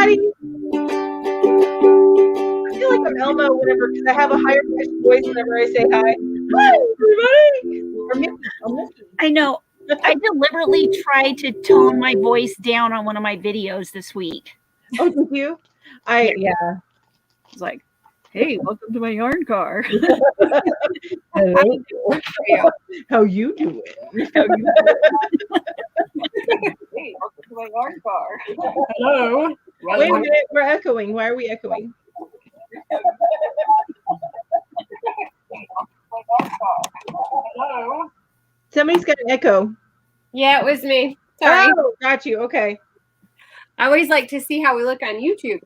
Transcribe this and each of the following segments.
everybody. I feel like I'm Elmo whenever, because I have a higher pitched voice whenever I say hi. Hi, everybody. Or Mickey. I know. I deliberately tried to tone my voice down on one of my videos this week. Oh, did you? Yeah. It's like, hey, welcome to my yarn car. Hello. How you doing? Hey, welcome to my yarn car. Hello. Wait a minute, we're echoing. Why are we echoing? Hello. Somebody's got an echo. Yeah, it was me. Sorry. Oh, got you. Okay. I always like to see how we look on YouTube.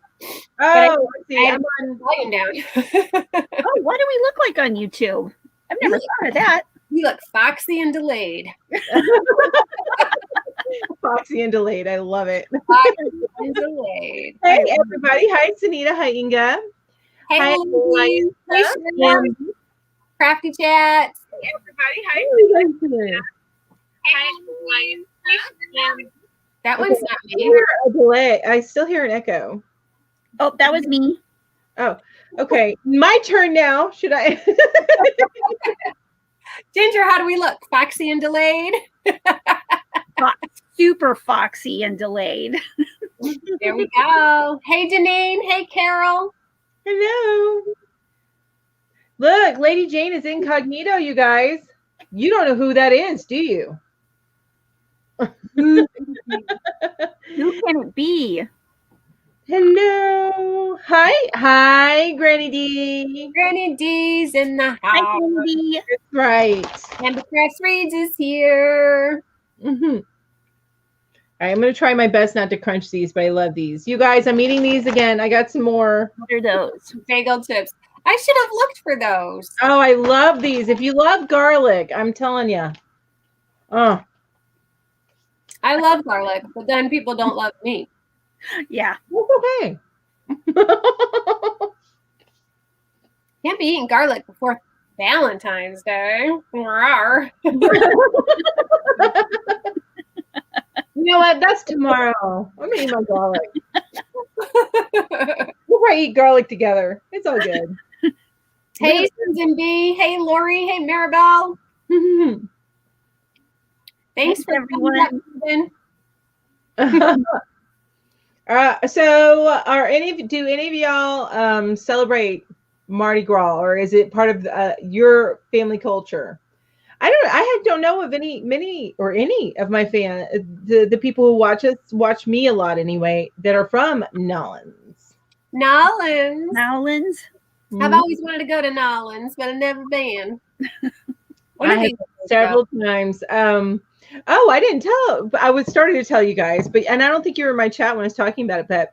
Oh, I see. I'm on volume down. Oh, what do we look like on YouTube? I've never thought of that. You look foxy and delayed. Foxy and delayed. I love it. Foxy and delayed. Hey, everybody. Hi, Sunita. Hi, Inga. Hey, Hi, Lindsay. Hey, Shirley. Crafty Chats. Hey, everybody. Hi, Sunita. That one's not me. Hear a delay. I still hear an echo. Oh, that was me. Oh, okay. My turn now. Should I? Ginger, how do we look? Foxy and delayed? Super foxy and delayed. There we go. Hey, Janine. Hey, Carol. Hello. Look, Lady Jane is incognito, you guys. You don't know who that is, do you? Who can it be? Hello. Hi, Granny D. Granny D's in the house. Hi, Cindy. That's right. Amber Crafts Reads is here. Mm-hmm. All right, I'm going to try my best not to crunch these, but I love these. You guys, I'm eating these again. I got some more. What are those? Bagel chips. I should have looked for those. Oh, I love these. If you love garlic, I'm telling you. Oh. I love garlic, but then people don't love me. Yeah. That's okay. Can't be eating garlic before Valentine's Day. Rawr. You know what? That's tomorrow. I'm going to eat my garlic. We'll probably eat garlic together. It's all good. Hey, Susan B. Hey, Lori. Hey, Maribel. Thanks for everyone. So, do any of y'all celebrate Mardi Gras, or is it part of your family culture? I don't know of many of my the people who watch me a lot anyway, that are from Nolans. Nolans. I've always wanted to go to Nolans, but I've never been. I have several times. Oh, I didn't tell. I was starting to tell you guys, and I don't think you were in my chat when I was talking about it, but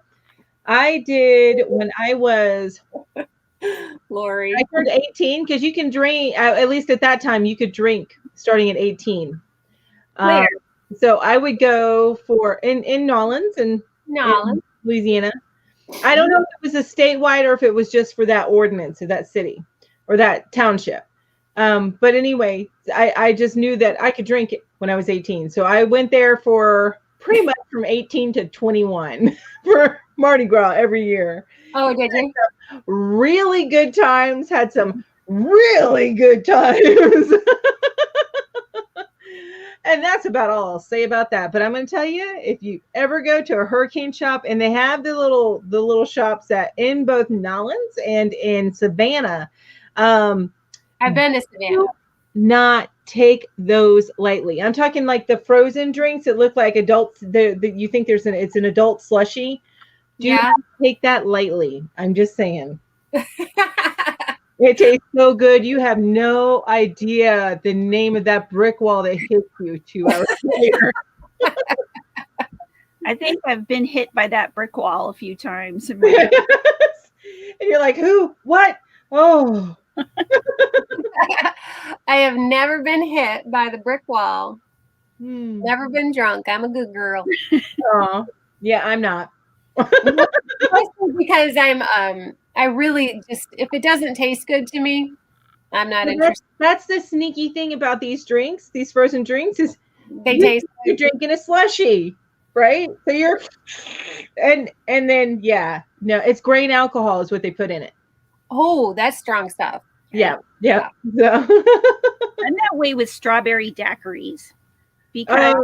I did when I was. Lori. I turned 18 because you can drink. At least at that time, you could drink starting at 18. Where? So I would go for in Nolans and in Louisiana. I don't know if it was a statewide or if it was just for that ordinance of that city or that township. But anyway, I just knew that I could drink it when I was 18. So I went there for pretty much from 18 to 21 for Mardi Gras every year. Oh, did you? Really good times. Had some really good times. And that's about all I'll say about that. But I'm going to tell you, if you ever go to a hurricane shop, and they have the little shops that in both Nolans and in Savannah. I've been to Savannah. Do not take those lightly. I'm talking like the frozen drinks that look like adults. You think it's an adult slushie. Do not take that lightly. I'm just saying. It tastes so good. You have no idea the name of that brick wall that hits you 2 hours later. I think I've been hit by that brick wall a few times. And you're like, who? What? Oh. I have never been hit by the brick wall. Never been drunk. I'm a good girl. Oh, yeah, I'm not. Because I really just, if it doesn't taste good to me, I'm not interested. That's the sneaky thing about these drinks, these frozen drinks, is they taste you're drinking a slushie. right? So you're, and then no, it's grain alcohol is what they put in it. Oh, that's strong stuff. Yeah. So. I'm that way with strawberry daiquiris because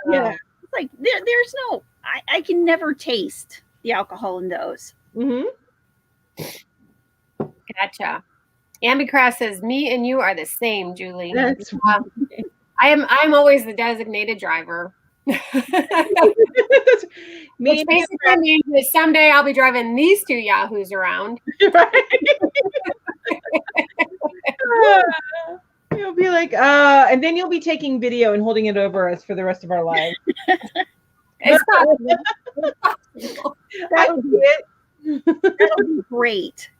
it's like there's no, I can never taste the alcohol in those. Gotcha. Ambicross says, "Me and you are the same, Julie." That's I'm always the designated driver. Which basically means that someday I'll be driving these two yahoos around. You'll be like, and then you'll be taking video and holding it over us for the rest of our lives. It's possible. That'll be great.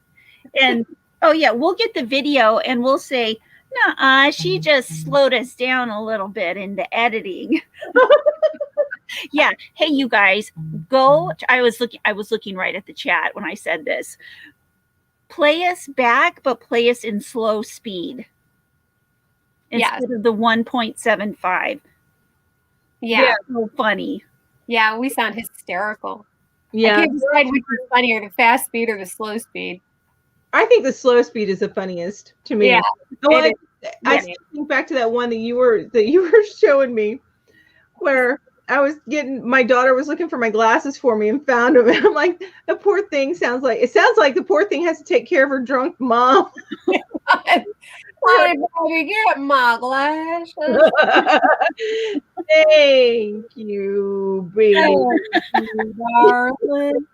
And we'll get the video and we'll say, "Nuh-uh, she just slowed us down a little bit in the editing." Yeah. Hey, you guys, go. I was looking right at the chat when I said this. Play us back, but play us in slow speed instead of the 1.75. Yeah. So funny. Yeah, we sound hysterical. Yeah. I can't decide which is funnier, the fast speed or the slow speed. I think the slow speed is the funniest to me. Yeah. I still think back to that one that you were showing me, where my daughter was looking for my glasses for me and found them, and I'm like, the poor thing sounds like the poor thing has to take care of her drunk mom. Hi, baby, get my glasses. Thank you, baby. Darling.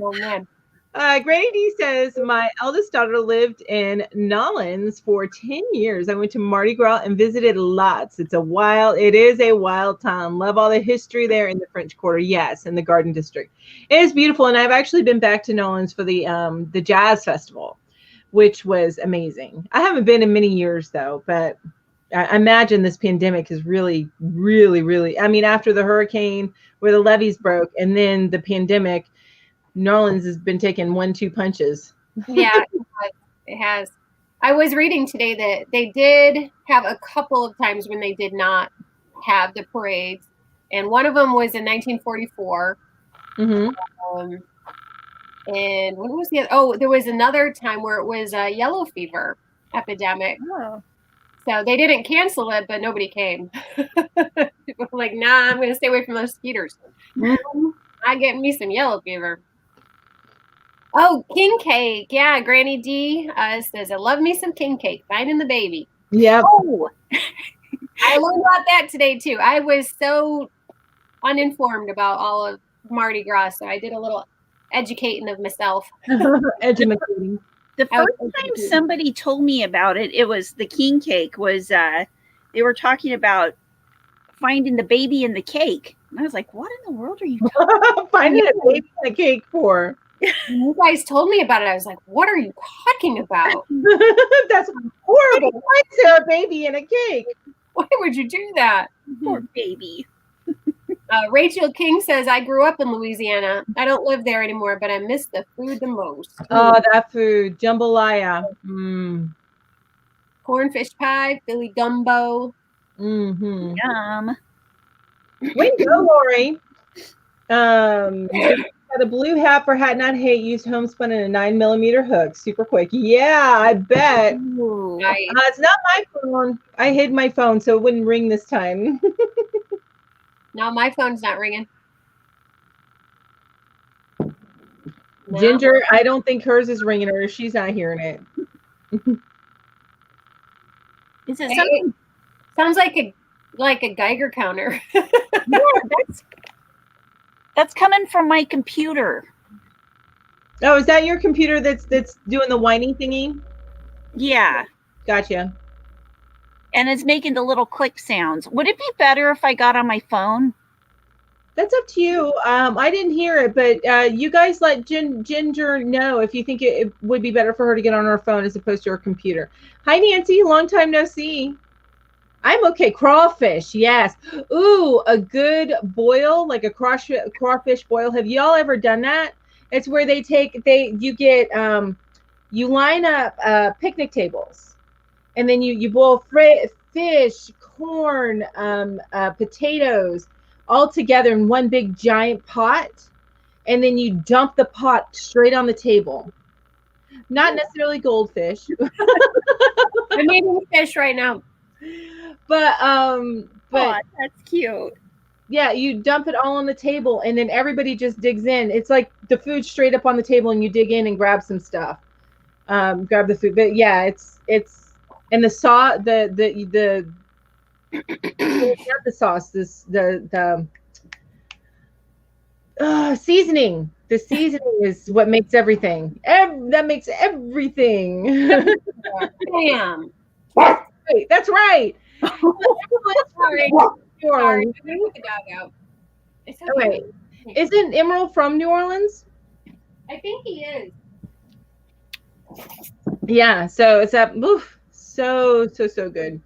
Oh, man. Granny D says, my eldest daughter lived in Nolens for 10 years. I went to Mardi Gras and visited lots. It is a wild town. Love all the history there in the French Quarter. Yes, in the Garden District. It is beautiful. And I've actually been back to Nolens for the Jazz Festival, which was amazing. I haven't been in many years though, but I imagine this pandemic is really, really, really, I mean, after the hurricane where the levees broke and then the pandemic, Nolens has been taking 1-2 punches. Yeah, it has. I was reading today that they did have a couple of times when they did not have the parades. And one of them was in 1944. And when was the other? Oh, there was another time where it was a yellow fever epidemic. Oh. So they didn't cancel it, but nobody came. People were like, nah, I'm going to stay away from those mosquitoes. I get me some yellow fever. Oh, king cake. Yeah, Granny D says, I love me some king cake. Finding the baby. Yeah. Oh, I learned about that today, too. I was so uninformed about all of Mardi Gras, so I did a little educating of myself. Educating. The first time somebody told me about it, it was the king cake. Was they were talking about finding the baby in the cake. And I was like, what in the world are you talking about? Finding a baby in the cake for? You guys told me about it. I was like, what are you talking about? That's horrible. Why is there a baby in a cake? Why would you do that? Poor baby. Rachel King says, I grew up in Louisiana. I don't live there anymore, but I miss the food the most. Oh, that food. Jambalaya. Cornfish pie, Philly gumbo. Yum. Way to go, Lori. Had a blue hat for Hat Not Hate, used homespun in a 9mm hook. Super quick. Yeah, I bet. Nice. It's not my phone. I hid my phone so it wouldn't ring this time. No, my phone's not ringing. No. Ginger, I don't think hers is ringing, or she's not hearing it. Is it something? Sounds like a Geiger counter. Yeah, that's coming from my computer. Oh, is that your computer that's doing the whining thingy? Yeah. Gotcha. And it's making the little click sounds. Would it be better if I got on my phone? That's up to you. I didn't hear it, but you guys let Ginger know if you think it would be better for her to get on her phone as opposed to her computer. Hi, Nancy. Long time no see. I'm okay. Crawfish, yes. Ooh, a good boil, like a crawfish boil. Have y'all ever done that? It's where you line up picnic tables, and then you boil fish, corn, potatoes, all together in one big giant pot, and then you dump the pot straight on the table. Not necessarily goldfish. I'm eating fish right now. But that's cute. Yeah, you dump it all on the table, and then everybody just digs in. It's like the food straight up on the table, and you dig in and grab some stuff. Grab the food. But yeah, it's and the sauce, the not the sauce, the seasoning. The seasoning is what makes everything. That makes everything. Damn. That's right. Sorry. New Orleans. Sorry. Put the dog out. It's okay. Oh, wait. Isn't Emerald from New Orleans? I think he is. Yeah, so it's so good.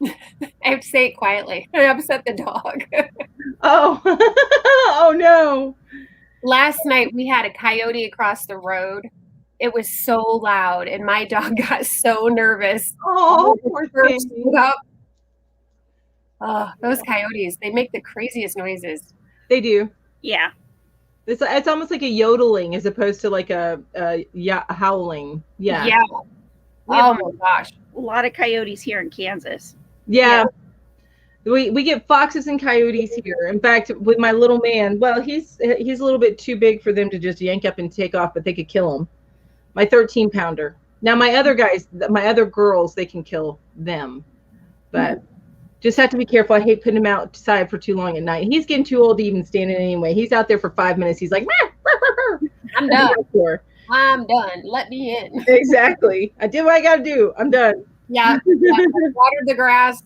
I have to say it quietly. I upset the dog. Oh. Oh no. Last night we had a coyote across the road. It was so loud, and my dog got so nervous. Oh, poor thing. Oh, those coyotes, they make the craziest noises. They do. Yeah. It's almost like a yodeling as opposed to like a howling. Yeah. Yeah. Oh my gosh. A lot of coyotes here in Kansas. Yeah. We get foxes and coyotes here. In fact, with my little man, well, he's a little bit too big for them to just yank up and take off, but they could kill him. My 13-pounder. Now my other guys, my other girls, they can kill them, but just have to be careful. I hate putting him outside for too long at night. He's getting too old to even stand it anyway. He's out there for 5 minutes. He's like, I'm done. I'm done. Let me in. Exactly. I did what I got to do. I'm done. Yeah. Watered the grass.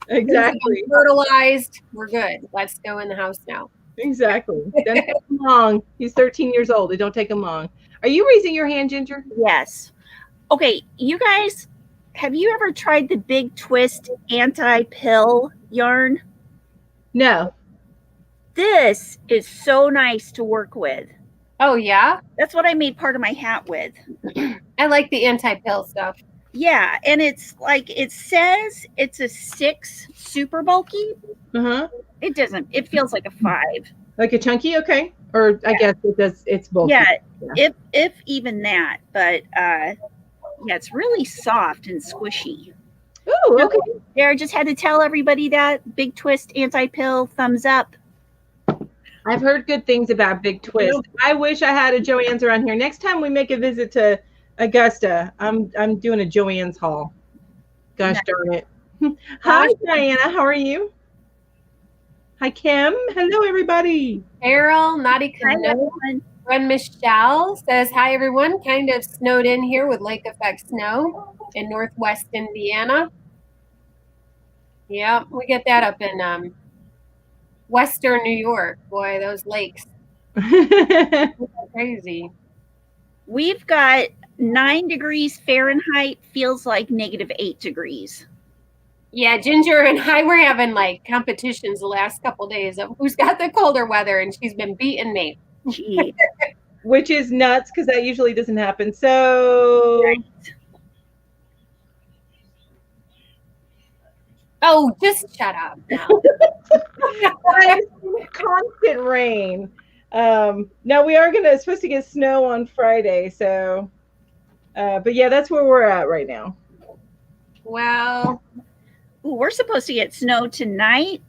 Exactly. Fertilized. We're good. Let's go in the house now. Exactly. Doesn't take him long. He's 13 years old. It don't take him long. Are you raising your hand, Ginger? Yes. Okay, you guys, have you ever tried the Big Twist anti-pill yarn? No. This is so nice to work with. Oh, yeah? That's what I made part of my hat with. I like the anti-pill stuff. Yeah, and it's like, it says it's a 6 super bulky. Uh-huh. It doesn't. It feels like a 5. Like a chunky? Okay. Or I guess it does. It's bulky. Yeah, if even that. But yeah, it's really soft and squishy. Ooh, okay. There, I just had to tell everybody that. Big Twist anti-pill, thumbs up. I've heard good things about Big Twist. I wish I had a Joann's around here. Next time we make a visit to Augusta, I'm doing a Joann's haul. Gosh darn it. Hi, Diana. How are you? Hi, Kim. Hello, everybody. Errol, Naughty Kando. Friend Michelle says, hi, everyone. Kind of snowed in here with lake effect snow in northwest Indiana. Yeah, we get that up in western New York. Boy, those lakes. Crazy. We've got 9 degrees Fahrenheit, feels like -8 degrees. Yeah, Ginger and I were having like competitions the last couple of days of who's got the colder weather, and she's been beating me. Which is nuts because that usually doesn't happen. So, right. Oh, just shut up now. Constant rain. Now we are supposed to get snow on Friday, so but yeah, that's where we're at right now. Well, we're supposed to get snow tonight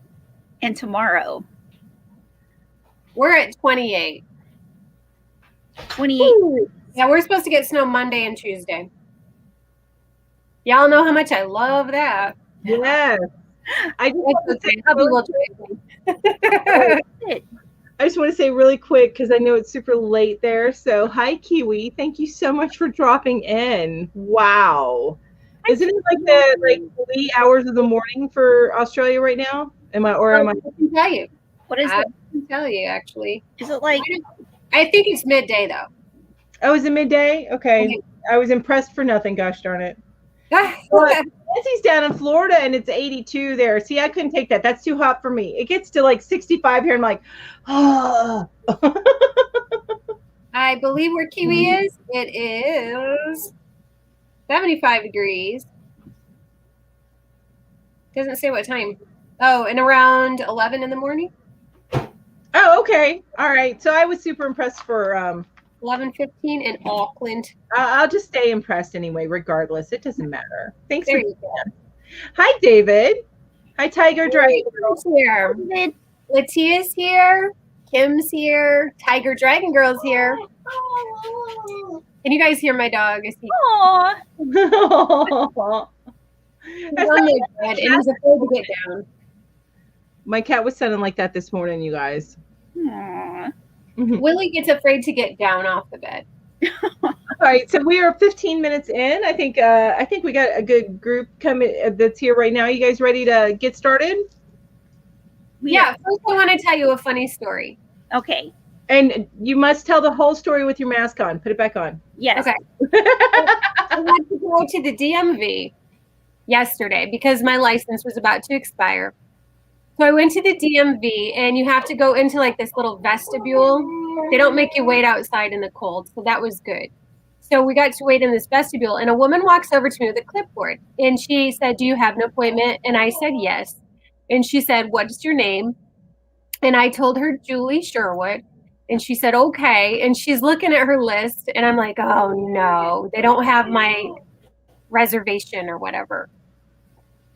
and tomorrow. We're at 28. 28. Ooh. Yeah, we're supposed to get snow Monday and Tuesday. Y'all know how much I love that. Yes. I just want to say really quick because I know it's super late there. So hi, Kiwi. Thank you so much for dropping in. Wow. Isn't it like the wee hours of the morning for Australia right now? Am I? I can tell you. What is it? I can tell you actually. Is it like? I think it's midday though. Oh, is it midday? Okay. I was impressed for nothing. Gosh darn it. Nancy's down in Florida and it's 82 there. See, I couldn't take that. That's too hot for me. It gets to like 65 here. I'm like, oh. I believe where Kiwi is, it is 75 degrees. Doesn't say what time. Oh, and around 11 in the morning. Oh, okay. All right. So I was super impressed for 11:15 in Auckland. I'll just stay impressed anyway, regardless. It doesn't matter. Thanks There for you go. Hi, David. Hi, Tiger Dragon. Here. Latia's here. Kim's here. Tiger Dragon Girl's here. Can you guys hear my dog? Is he? Aww. He's on the bed and he's afraid to get down. My cat was sounding like that this morning, you guys. Aww. Willie gets afraid to get down off the bed. All right, so we are 15 minutes in. I think we got a good group coming that's here right now. You guys ready to get started? Yeah. First, I want to tell you a funny story. Okay. And you must tell the whole story with your mask on. Put it back on. Yes. Okay. I had to go to the DMV yesterday because my license was about to expire. So I went to the DMV, and you have to go into like this little vestibule. They don't make you wait outside in the cold, so that was good. So we got to wait in this vestibule, and a woman walks over to me with a clipboard, and she said, "Do you have an appointment?" And I said, "Yes." And she said, "What's your name?" And I told her Julie Sherwood, and she said, "Okay." And she's looking at her list, and I'm like, "Oh no, they don't have my reservation or whatever."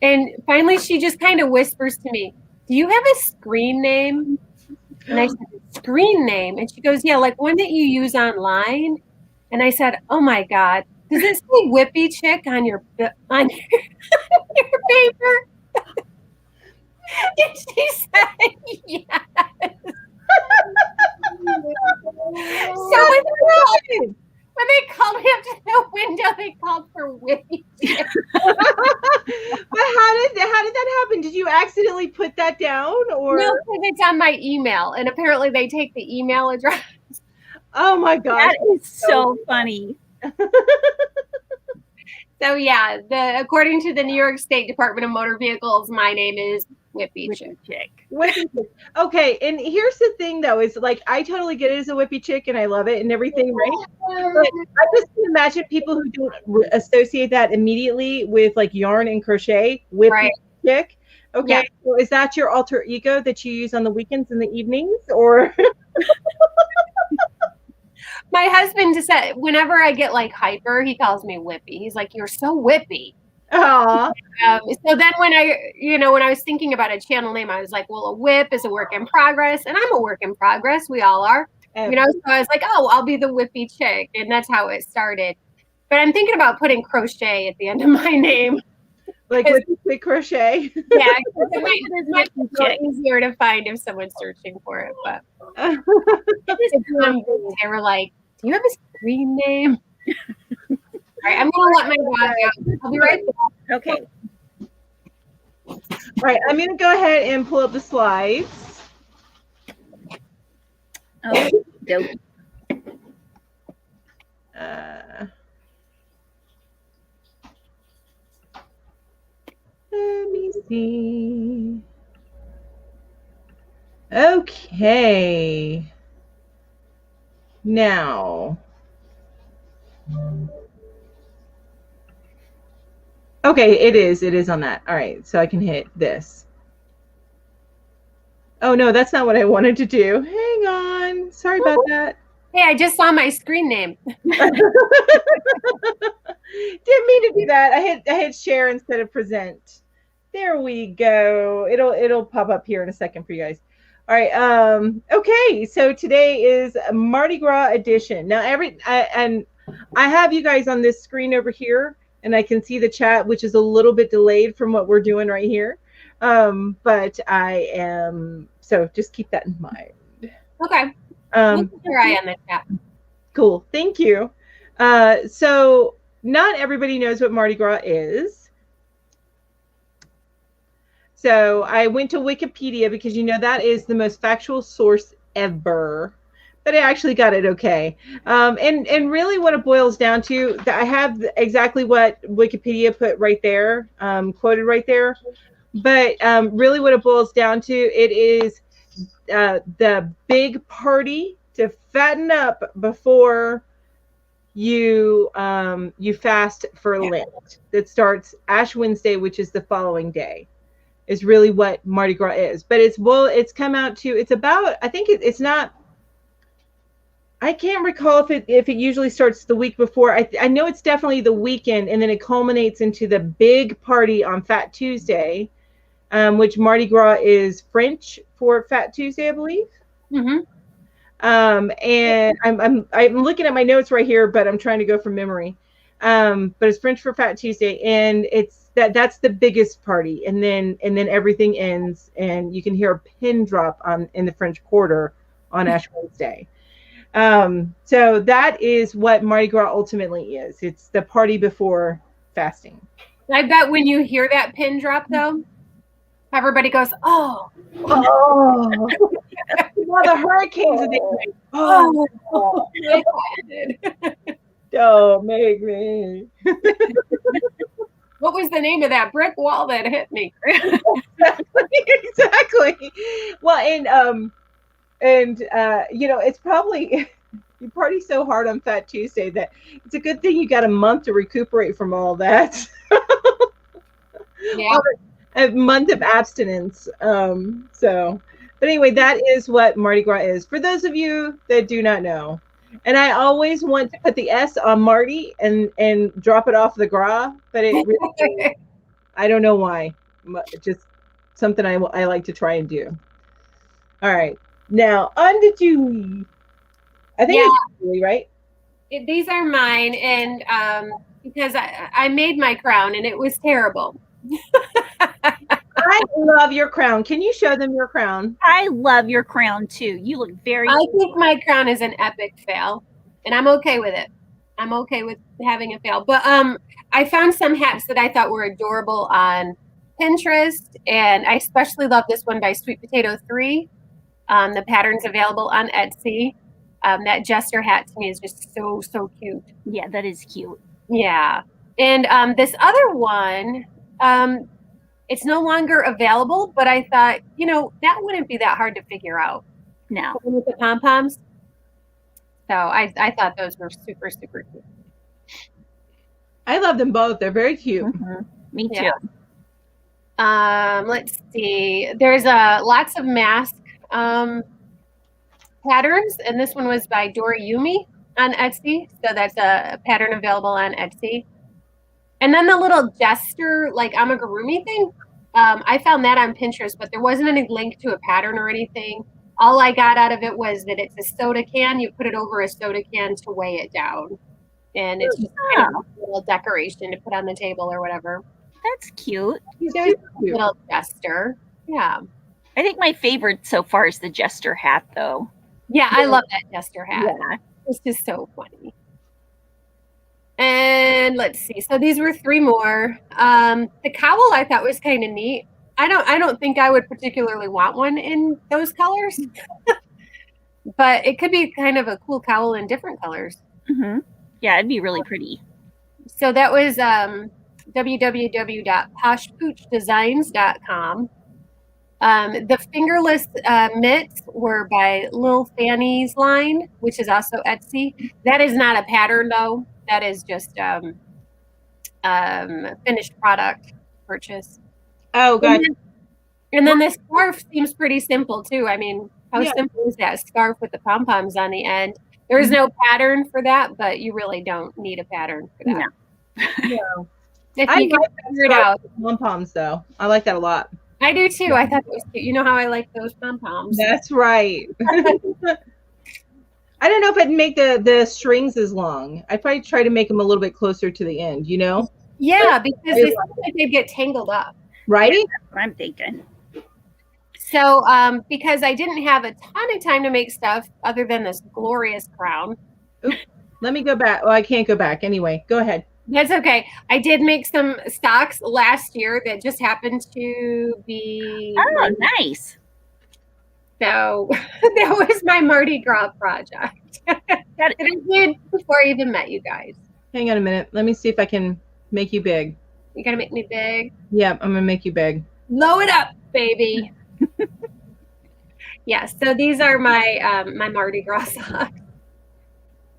And finally, she just kind of whispers to me, "Do you have a screen name?" And I said, "Screen name?" And she goes, "Yeah, like one that you use online." And I said, "Oh my God, does it say Whippy Chick on your on your paper?" And she said, "Yes." So when they called me up to the window, they called for Whippy Chick. But how did that happen? Did you accidentally put that down, or no? Because it's on my email, and apparently they take the email address. Oh my God, that is so funny. So yeah, according to the New York State Department of Motor Vehicles, my name is Whippy Chick. Whippy Chick. Okay, and here's the thing though, is like I totally get it as a Whippy Chick, and I love it and everything, right? But I just can imagine people who don't associate that immediately with like yarn and crochet. Whippy Chick. Okay, yeah. So is that your alter ego that you use on the weekends and the evenings, or? My husband just said whenever I get like hyper, he calls me Whippy. He's like, "You're so whippy." Aww. So then when I was thinking about a channel name, I was like, well, a whip is a work in progress, and I'm a work in progress. We all are. So I was like, oh, I'll be the Whippy Chick, and that's how it started. But I'm thinking about putting crochet at the end of my name. Like Whippy Chick Crochet? Yeah, it might be easier to find if someone's searching for it. But they were like, "Do you have a screen name?" All right, I'm going to let my dog out. I'll be right back. Okay. All right, I'm going to go ahead and pull up the slides. Oh, dope. Let me see. Okay. Now. Okay, it is on that. All right, so I can hit this. Oh no, that's not what I wanted to do. Hang on. Sorry about that. Hey, I just saw my screen name. Didn't mean to do that. I hit share instead of present. There we go. It'll pop up here in a second for you guys. All right. Okay, so today is Mardi Gras edition. Now I have you guys on this screen over here, and I can see the chat, which is a little bit delayed from what we're doing right here. But I am, so just keep that in mind. Okay. We'll keep your eye on the chat. Cool. Thank you. So not everybody knows what Mardi Gras is. So I went to Wikipedia because that is the most factual source ever. But I actually got it okay. And really what it boils down to, I have exactly what Wikipedia put right there, quoted right there. But really what it boils down to, it is the big party to fatten up before you fast for Lent. That starts Ash Wednesday, which is the following day. is really what Mardi Gras is. But it's come out to, it's about, I think it's not, I can't recall if it usually starts the week before. I know it's definitely the weekend, and then it culminates into the big party on Fat Tuesday, which Mardi Gras is French for Fat Tuesday, I believe. Mm-hmm. And I'm looking at my notes right here, but I'm trying to go from memory. But it's French for Fat Tuesday, and that's the biggest party, and then everything ends, and you can hear a pin drop in the French Quarter on Ash Wednesday. So that is what Mardi Gras ultimately is. It's the party before fasting. I bet when you hear that pin drop, though, everybody goes, "Oh, oh!" Well, the hurricanes are there. Oh, don't make me. What was the name of that brick wall that hit me? Exactly. Well, and it's probably you party so hard on Fat Tuesday that it's a good thing you got a month to recuperate from all that. Yeah. A month of abstinence. But anyway, that is what Mardi Gras is. For those of you that do not know, and I always want to put the S on Marty and drop it off the Gras, but it really, I don't know why. Just something I like to try and do. All right. Now, on to Julie. I think it's Julie, right? These are mine, and because I made my crown, and it was terrible. I love your crown. Can you show them your crown? I love your crown, too. You look very... I think my crown is an epic fail, and I'm okay with it. I'm okay with having a fail. But I found some hats that I thought were adorable on Pinterest, and I especially love this one by Sweet Potato 3. The pattern's available on Etsy. That jester hat to me is just so, so cute. Yeah, that is cute. Yeah. And this other one, it's no longer available, but I thought, that wouldn't be that hard to figure out. No. With the pom-poms. So I thought those were super, super cute. I love them both. They're very cute. Mm-hmm. Me too. Yeah. Let's see. There's lots of mask patterns, and this one was by Dori Yumi on Etsy. So that's a pattern available on Etsy. And then the little jester, like amigurumi thing, I found that on Pinterest, but there wasn't any link to a pattern or anything. All I got out of it was that it's a soda can. You put it over a soda can to weigh it down. And it's just kind of a little decoration to put on the table or whatever. That's cute. There's a little jester. Yeah. I think my favorite so far is the jester hat, though. Yeah, I love that jester hat. Yeah. It's just so funny. And let's see. So these were 3 more. The cowl I thought was kind of neat. I don't think I would particularly want one in those colors, but it could be kind of a cool cowl in different colors. Mm-hmm. Yeah, it'd be really pretty. So that was www.poshpoochdesigns.com. The fingerless mitts were by Lil Fanny's line, which is also Etsy. That is not a pattern, though. That is just finished product purchase. Oh, God. And then this scarf seems pretty simple, too. I mean, how simple is that scarf with the pom-poms on the end? There's no pattern for that, but you really don't need a pattern for that. No. If I you can like figure it out. Pom-poms, though. I like that a lot. I do, too. I thought that was cute. You know how I like those pom-poms. That's right. I don't know if I'd make the strings as long. I'd probably try to make them a little bit closer to the end, Yeah, because they seem like they get tangled up. Right? That's what I'm thinking. So, because I didn't have a ton of time to make stuff other than this glorious crown. Oops. Let me go back. Well, I can't go back. Anyway, go ahead. That's okay. I did make some stocks last year that just happened to be... Oh, nice. So that was my Mardi Gras project. That I did before I even met you guys. Hang on a minute. Let me see if I can make you big. You gotta make me big. Yeah, I'm gonna make you big. Blow it up, baby. Yeah, so these are my my Mardi Gras socks.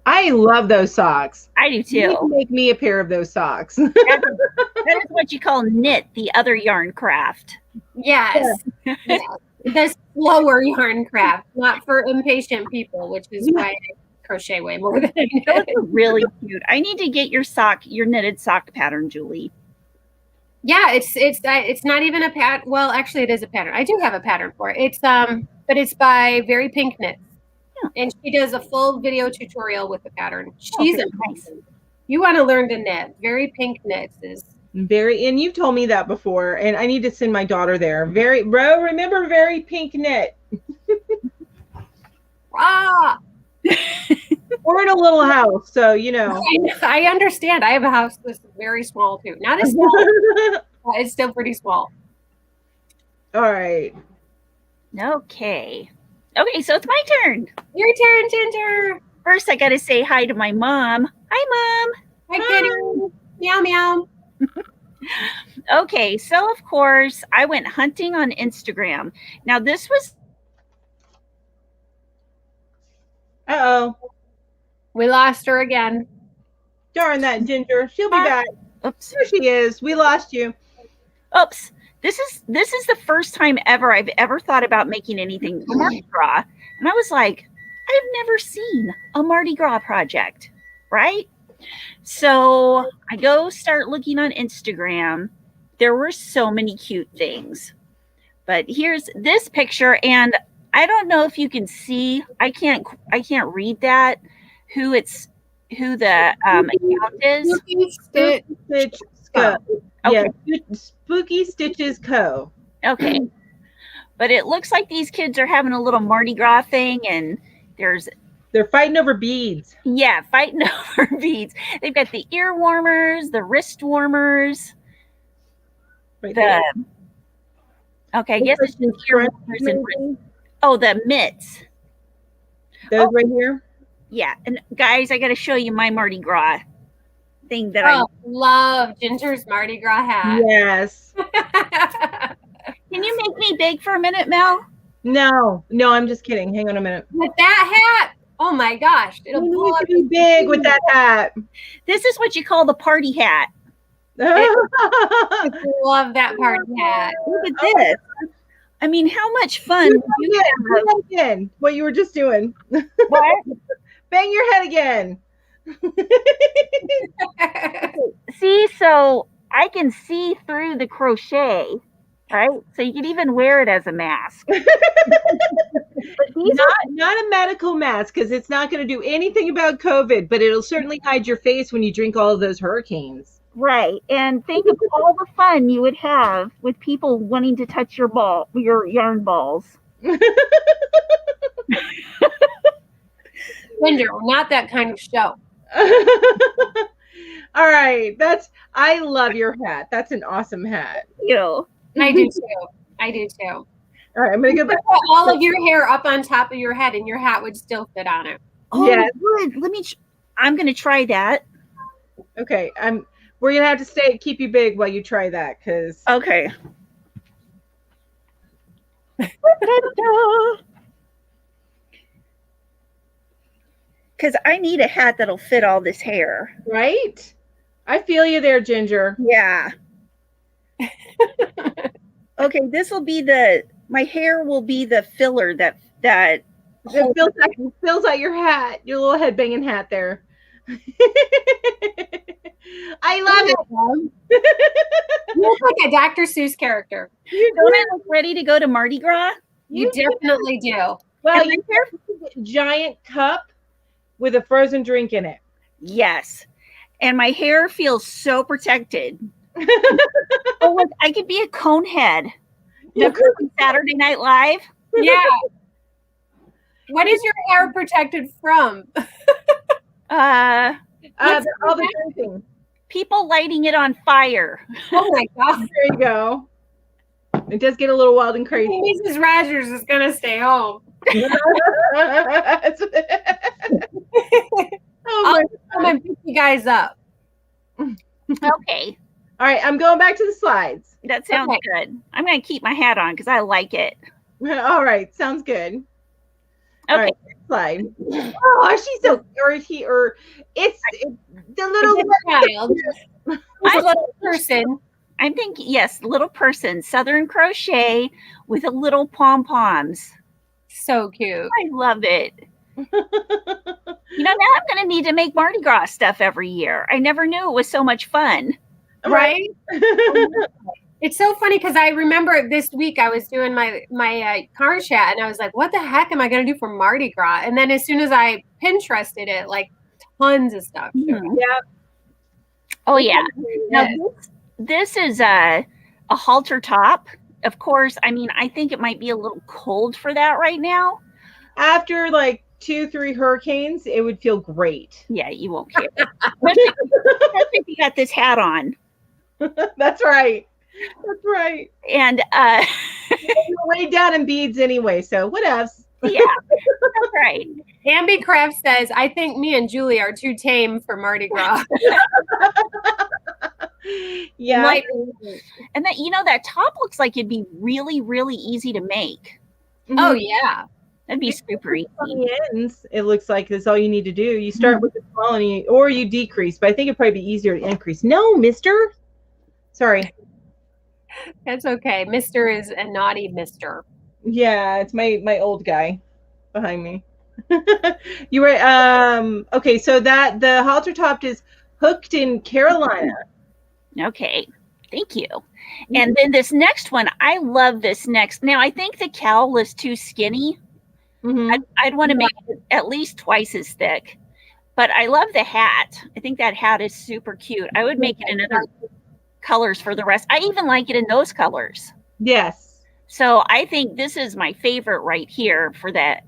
I love those socks. I do You need to too. make me a pair of those socks. That is what you call knit, the other yarn craft. Yes. Yes. The slower yarn craft, not for impatient people, which is why I crochet way more than I Those knit. are really cute. I need to get your knitted sock pattern, Julie. Yeah, it's not even a pattern. Well, actually, it is a pattern. I do have a pattern for it. It's but it's by Very Pink Knits, and she does a full video tutorial with the pattern. She's nice. You want to learn to knit? Very Pink Knits is Very, and you've told me that before, and I need to send my daughter there. Remember Very Pink Knit. ah. We're in a little house, so you know. I understand. I have a house that's very small too. Not as small, but it's still pretty small. All right. Okay. Okay, so it's my turn. Your turn, Ginger. First, I got to say hi to my mom. Hi, Mom. Hi, Kitty. Meow, meow. Okay, so of course, I went hunting on Instagram. Now, this was... Uh-oh. We lost her again. Darn that Ginger. She'll be back. Oops. There she is. We lost you. Oops. This is the first time ever I've ever thought about making anything for Mardi Gras. And I was like, I've never seen a Mardi Gras project, right? So I go start looking on Instagram. There were so many cute things. But here's this picture, and I don't know if you can see. I can't read that. Who the account is? Spooky Stitch Co. Okay. Yeah, Spooky Stitches Co. Okay. But it looks like these kids are having a little Mardi Gras thing, and they're fighting over beads. Yeah, fighting over beads. They've got the ear warmers, the wrist warmers. Right there. Okay, I guess it's just ear warmers and wrist. Oh, the mitts. Those right here? Yeah, and guys, I got to show you my Mardi Gras thing that I love. Ginger's Mardi Gras hat. Yes. Can you make me big for a minute, Mel? No, I'm just kidding. Hang on a minute. With that hat, oh my gosh, it'll blow up. Be big with that hat. This is what you call the party hat. I love that party hat. Look at this. I mean, how much fun you have. Again, what you were just doing. What? Bang your head again. See, so I can see through the crochet, right? So you can even wear it as a mask. Not a medical mask, because it's not going to do anything about COVID, but it'll certainly hide your face when you drink all of those hurricanes. Right. And think of all the fun you would have with people wanting to touch your yarn balls. Ginger, not that kind of show. All right. I love your hat. That's an awesome hat. You. I do too. I do too. All right, I'm going to go back. Put all of your hair up on top of your head and your hat would still fit on it. Oh, yeah. Good. I'm going to try that. Okay. We're going to have to keep you big while you try that, because. Okay. Because I need a hat that'll fit all this hair. Right? I feel you there, Ginger. Yeah. Okay, this will be my hair will be the filler that fills out your hat, your little headbanging hat there. I love it. You look like a Dr. Seuss character. Don't I look ready to go to Mardi Gras? You definitely do. Well, you have a giant cup with a frozen drink in it. Yes. And my hair feels so protected. Oh, look, I could be a cone head. Saturday Night Live. Yeah. What is your hair protected from? All the drinking. People lighting it on fire. Oh my God. There you go. It does get a little wild and crazy. Mrs. Rogers is going to stay home. I'll come and pick you guys up. Okay. All right, I'm going back to the slides. That sounds good. I'm going to keep my hat on because I like it. All right, sounds good. Okay. Right. slide. Oh, she's so, or it's the little child. It's a little person. I'm thinking, yes, little person, Southern crochet with a little pom-poms. So cute. I love it. Now I'm going to need to make Mardi Gras stuff every year. I never knew it was so much fun. Right? It's so funny because I remember this week I was doing my crochet and I was like, what the heck am I going to do for Mardi Gras? And then as soon as I Pinterested it, like tons of stuff. Mm-hmm. Yeah. Oh, yeah. Now, this is a halter top. Of course, I mean, I think it might be a little cold for that right now. After like 2-3 hurricanes, it would feel great. Yeah, you won't care. Especially if you got this hat on. That's right. That's right. And you're way down in beads anyway, so whatevs. Yeah, that's right. Ambi Craft says, I think me and Julie are too tame for Mardi Gras. Yeah. And that, that top looks like it'd be really, really easy to make. Mm-hmm. Oh, yeah. That'd be super easy. Ends, it looks like that's all you need to do. You start with the small and or you decrease, but I think it'd probably be easier to increase. No, mister. Sorry. That's okay. Mister is a naughty mister. Yeah, it's my old guy behind me. You were okay, so that the halter top is hooked in Carolina. Okay, thank you. And then this next one, I love this next. Now I think the cowl is too skinny. Mm-hmm. I'd want to make it at least twice as thick. But I love the hat. I think that hat is super cute. I would make it in other colors for the rest. I even like it in those colors. Yes. So I think this is my favorite right here for the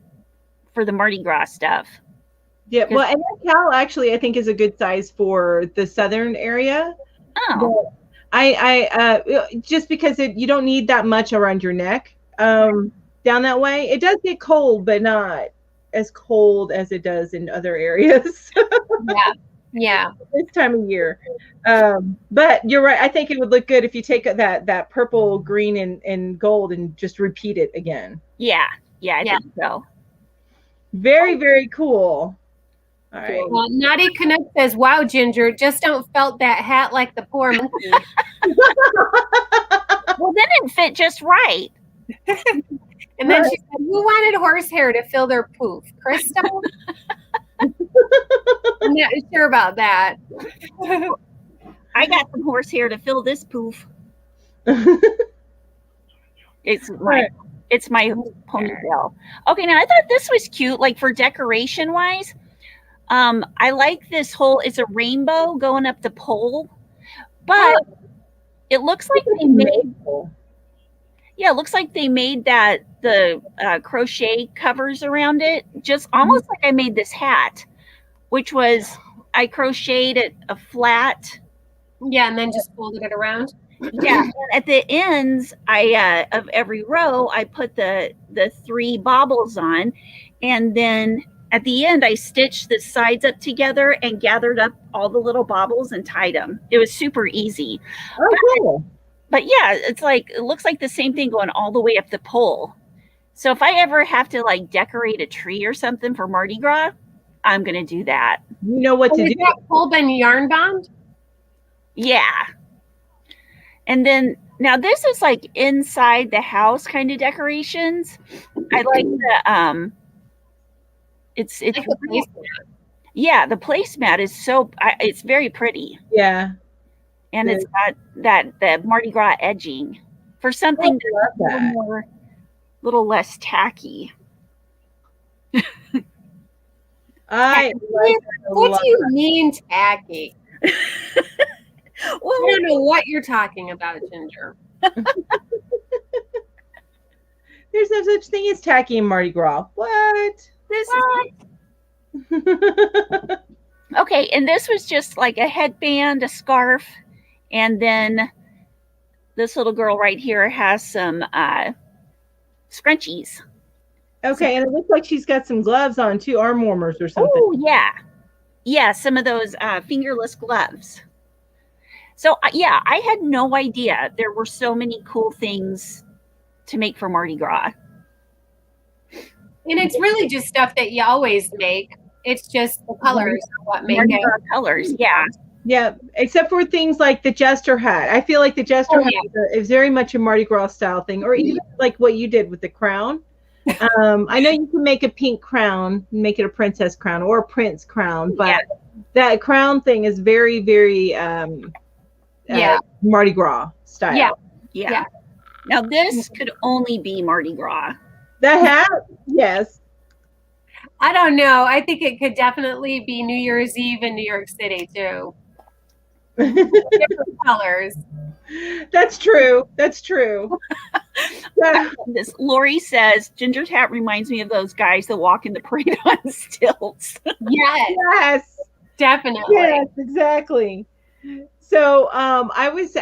Mardi Gras stuff. Yeah, well, and that cowl actually I think is a good size for the southern area. Oh. But I just because you don't need that much around your neck down that way. It does get cold, but not as cold as it does in other areas. Yeah. This time of year. But you're right. I think it would look good if you take that purple, green, and gold and just repeat it again. Yeah, I think so. Very, very cool. All right. Well, Naughty Canuck says, wow, Ginger, just don't felt that hat like the poor monkey. Well, then it fit just right. And then she said, who wanted horsehair to fill their poof? Crystal? I'm not sure about that. I got some horsehair to fill this poof. It's my ponytail. Okay, now I thought this was cute, like for decoration wise. I like this whole, it's a rainbow going up the pole, but it looks like they made, it looks like they made the crochet covers around it, just almost like I made this hat, which was, I crocheted a flat. Yeah, and then just folded it around. Yeah, and at the ends, of every row, I put the 3 baubles on, and then at the end, I stitched the sides up together and gathered up all the little baubles and tied them. It was super easy. Oh, cool. But yeah, it looks like the same thing going all the way up the pole. So if I ever have to like decorate a tree or something for Mardi Gras, I'm going to do that. You know what to do. Is that pole been yarn bound? Yeah. And then now this is like inside the house kind of decorations. I like the it's like the placemat. The placemat is it's very pretty. Yeah. And it's got the Mardi Gras edging for something that's a little less tacky. What do you mean tacky? Well, I don't know what you're talking about, Ginger. There's no such thing as tacky in Mardi Gras. What? Okay, and this was just like a headband, a scarf, and then this little girl right here has some scrunchies. Okay, and it looks like she's got some gloves on too, arm warmers or something. Oh, yeah. Yeah, some of those fingerless gloves. So, I had no idea there were so many cool things to make for Mardi Gras. And it's really just stuff that you always make. It's just the colors what make Mardi it. Gras colors, yeah. Yeah, except for things like the jester hat. I feel like the jester hat is very much a Mardi Gras style thing, or even like what you did with the crown. I know you can make a pink crown, make it a princess crown or a prince crown, but that crown thing is very, very Mardi Gras style. Yeah. Now this could only be Mardi Gras. The hat, yes. I don't know. I think it could definitely be New Year's Eve in New York City too. Different colors. That's true. That's true. This Lori says Ginger's hat reminds me of those guys that walk in the parade on stilts. Yes, definitely. Yes, exactly. So I was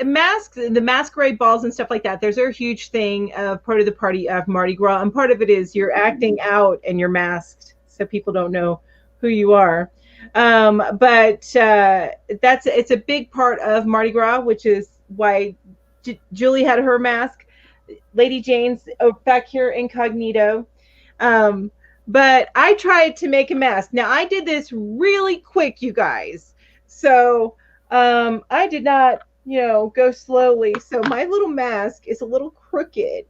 masks, the masquerade balls and stuff like that. There's a huge thing part of the party of Mardi Gras, and part of it is you're acting out and you're masked, so people don't know who you are. But it's a big part of Mardi Gras, which is why Julie had her mask. Lady Jane's back here incognito. But I tried to make a mask. Now I did this really quick, you guys. So I did not, go slowly. So my little mask is a little crooked.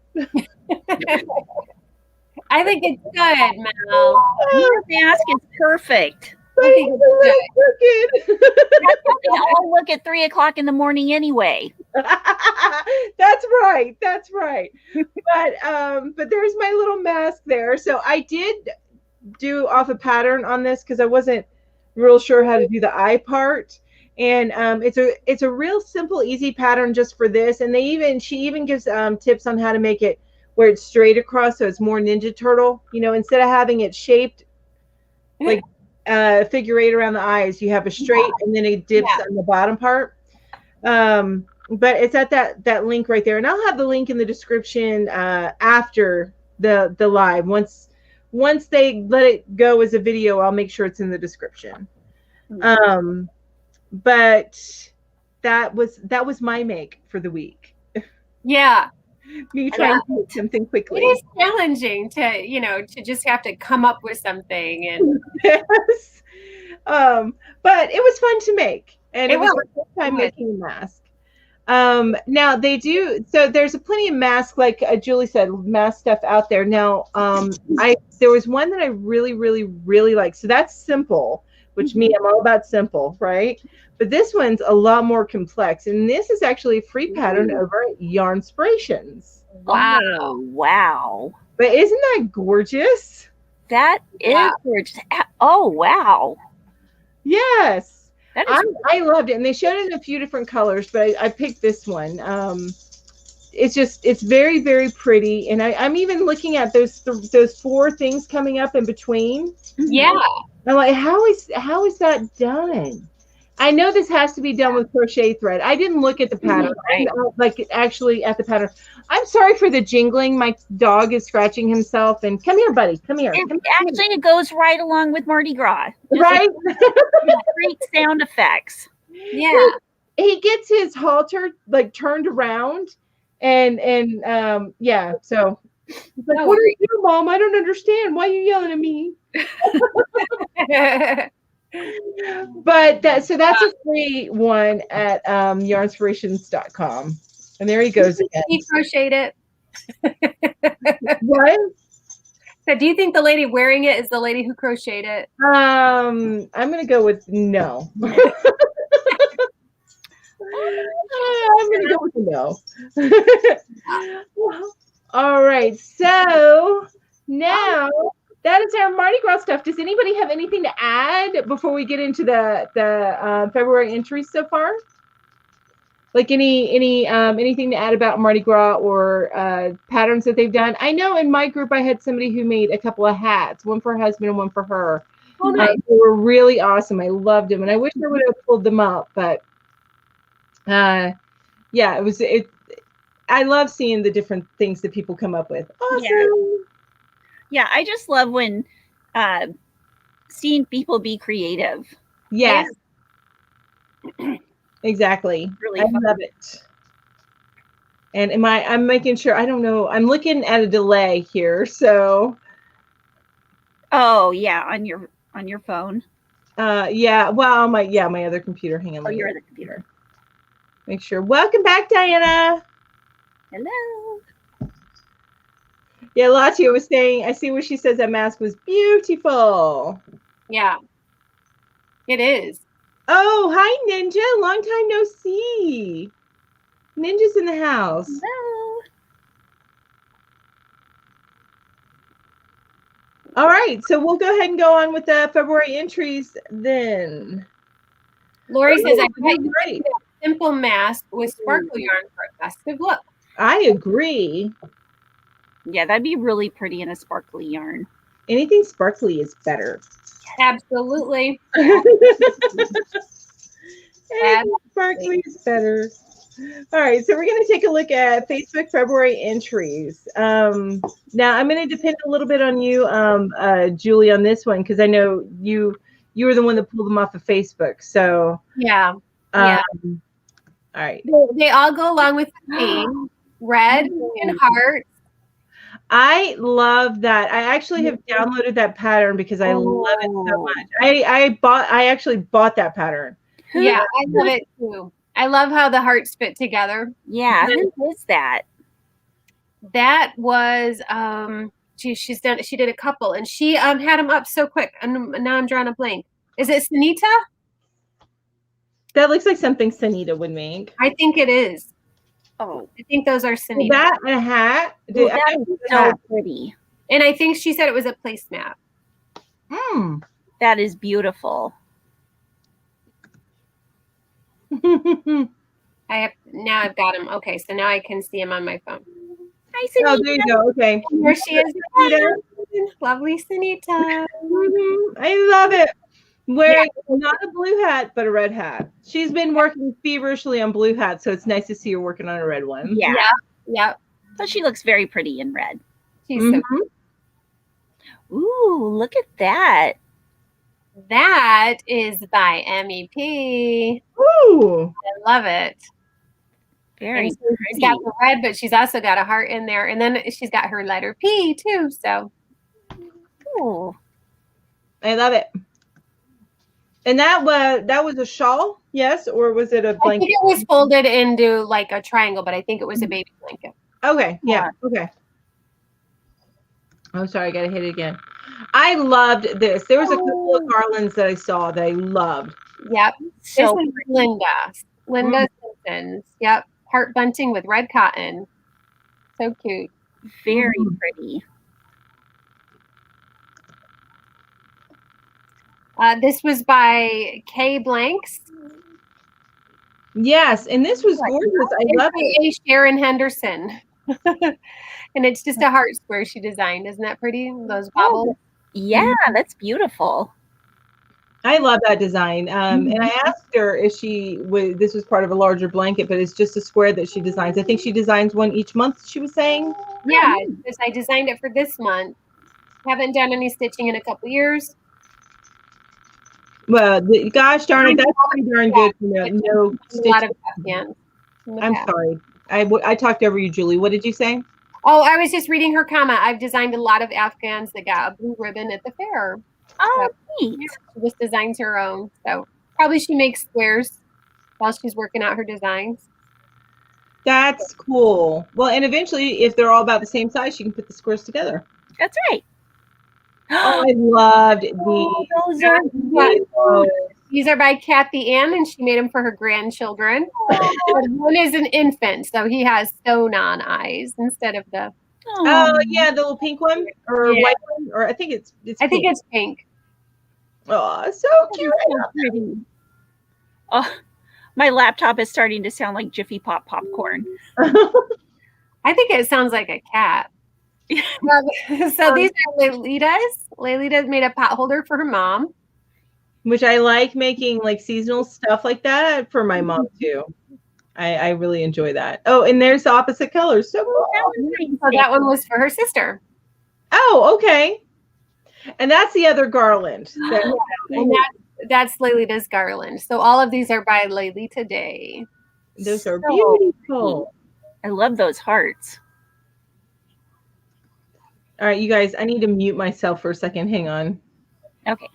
I think it's good, Mel. Your mask is perfect. I think it's crooked. That's something I'll look at 3 o'clock in the morning anyway. That's right. That's right. But there's my little mask there. So I did do off a pattern on this because I wasn't real sure how to do the eye part. And it's a real simple, easy pattern just for this. And she even gives tips on how to make it where it's straight across, so it's more Ninja Turtle. Instead of having it shaped like figure 8 around the eyes, you have a straight and then it dips on the bottom part. But it's at that link right there, and I'll have the link in the description after the live. Once they let it go as a video, I'll make sure it's in the description. But that was my make for the week. Yeah. Me trying to make something quickly. It is challenging to just have to come up with something. And yes. But it was fun to make, and it was my first time making a mask. Now they do, so there's plenty of masks, like Julie said, mask stuff out there. Now, there was one that I really, really, really like. So that's simple, which me, I'm all about simple, right? But this one's a lot more complex, and this is actually a free pattern over at Yarnspirations. Wow. But isn't that gorgeous? That is gorgeous. Oh, wow. Yes. I loved it, and they showed it in a few different colors, but I picked this one. It's very, very pretty, and I'm even looking at those 4 things coming up in between. Yeah, I'm like, how is that done? I know this has to be done with crochet thread. I didn't look at the pattern, actually at the pattern. I'm sorry for the jingling. My dog is scratching himself. And come here, buddy. Come here. It goes right along with Mardi Gras. Right? Great sound effects. Yeah. He gets his halter turned around, and yeah. So he's like, "What are you doing, Mom? I don't understand. Why are you yelling at me?" But that's a free one at yarnspirations.com. And there he goes again. He crocheted it. What? So do you think the lady wearing it is the lady who crocheted it? I'm gonna go with no. I'm gonna go with no. All right, so now that is our Mardi Gras stuff. Does anybody have anything to add before we get into the February entries so far? Like anything to add about Mardi Gras or patterns that they've done? I know in my group I had somebody who made a couple of hats, one for her husband and one for her. Oh, nice. They were really awesome. I loved them, and I wish I would have pulled them up, but yeah, it was it. I love seeing the different things that people come up with. Awesome. Yeah, I just love when seeing people be creative. Yes. Exactly. Really I fun. love it. And I'm making sure, I don't know, I'm looking at a delay here. So Oh yeah, on your phone. Yeah. Well, my other computer. Hang on. Oh, your other computer. Make sure. Welcome back, Diana. Hello. Yeah, Latia was saying. I see where she says that mask was beautiful. Yeah, it is. Oh, hi, Ninja. Long time no see. Ninja's in the house. Hello. All right, so we'll go ahead and go on with the February entries then. Lori says, I bet you a simple mask with sparkle yarn for a festive look. I agree. Yeah, that'd be really pretty in a sparkly yarn. Anything sparkly is better. Absolutely. Sparkly is better. All right, so we're going to take a look at Facebook February entries. Now, I'm going to depend a little bit on you, Julie, on this one, because I know you were the one that pulled them off of Facebook. So yeah. All right. They all go along with the theme, red and hearts. I love that. I actually have downloaded that pattern because I love it so much. I actually bought that pattern. Yeah, I love it too. I love how the hearts fit together. Yeah, who is that? That was she did a couple and she had them up so quick and now I'm drawing a blank. Is it Sunita? That looks like something Sunita would make. I think it is. Oh, I think those are Sunita. That and a hat. Oh, that is so pretty. And I think she said it was a placemat. That is beautiful. I've got them. Okay, so now I can see them on my phone. Hi, Sunita. Oh, there you go. Okay. And here she is. Sunita. Lovely Sunita. I love it. Wearing not a blue hat, but a red hat. She's been working feverishly on blue hats, so it's nice to see her working on a red one. Yeah. Yeah. So she looks very pretty in red. She's so Ooh, look at that. That is by MEP. Ooh. I love it. Very so pretty. She's got the red, but she's also got a heart in there. And then she's got her letter P too. So Ooh. I love it. And that was a shawl, yes, or was it a blanket? I think it was folded into like a triangle, but I think it was a baby blanket. Okay, yeah, okay. I'm sorry, I gotta hit it again. I loved this. There was a couple of garlands that I saw that I loved. Yep. So this is Linda Simpson's. Yep. Heart bunting with red cotton. So cute. very pretty. This was by Kay Blanks. Yes, and this was gorgeous. I love it. Sharon Henderson. And it's just a heart square she designed. Isn't that pretty? Those bubbles. Yeah, that's beautiful. I love that design. And I asked her if this was part of a larger blanket, but it's just a square that she designs. I think she designs one each month, she was saying. Yeah, I designed it for this month. Haven't done any stitching in a couple years. Well, gosh darn it, that's pretty darn good. No A lot of Afghans. I'm sorry. I talked over you, Julie. What did you say? Oh, I was just reading her comment. I've designed a lot of Afghans that got a blue ribbon at the fair. Oh, neat. She just designs her own. So probably she makes squares while she's working out her designs. That's cool. Well, and eventually, if they're all about the same size, she can put the squares together. That's right. Oh, I loved these. Those are beautiful. These are by Kathy Ann, and she made them for her grandchildren. One is an infant, so he has sewn-on eyes instead of the. Oh yeah, the little pink one or white one, or I think it's. I think it's pink. Oh, so cute! So pretty. Oh, my laptop is starting to sound like Jiffy Pop popcorn. I think it sounds like a cat. So these are Laylitas. Laylita made a pot holder for her mom. Which I like making like seasonal stuff like that for my mom too. I really enjoy that. Oh, and there's the opposite colors. So cool. So that one was for her sister. Oh, okay. And that's the other garland. And that's Laylita's garland. So all of these are by Laylita Day. Those are beautiful. I love those hearts. All right, you guys, I need to mute myself for a second. Hang on. Okay.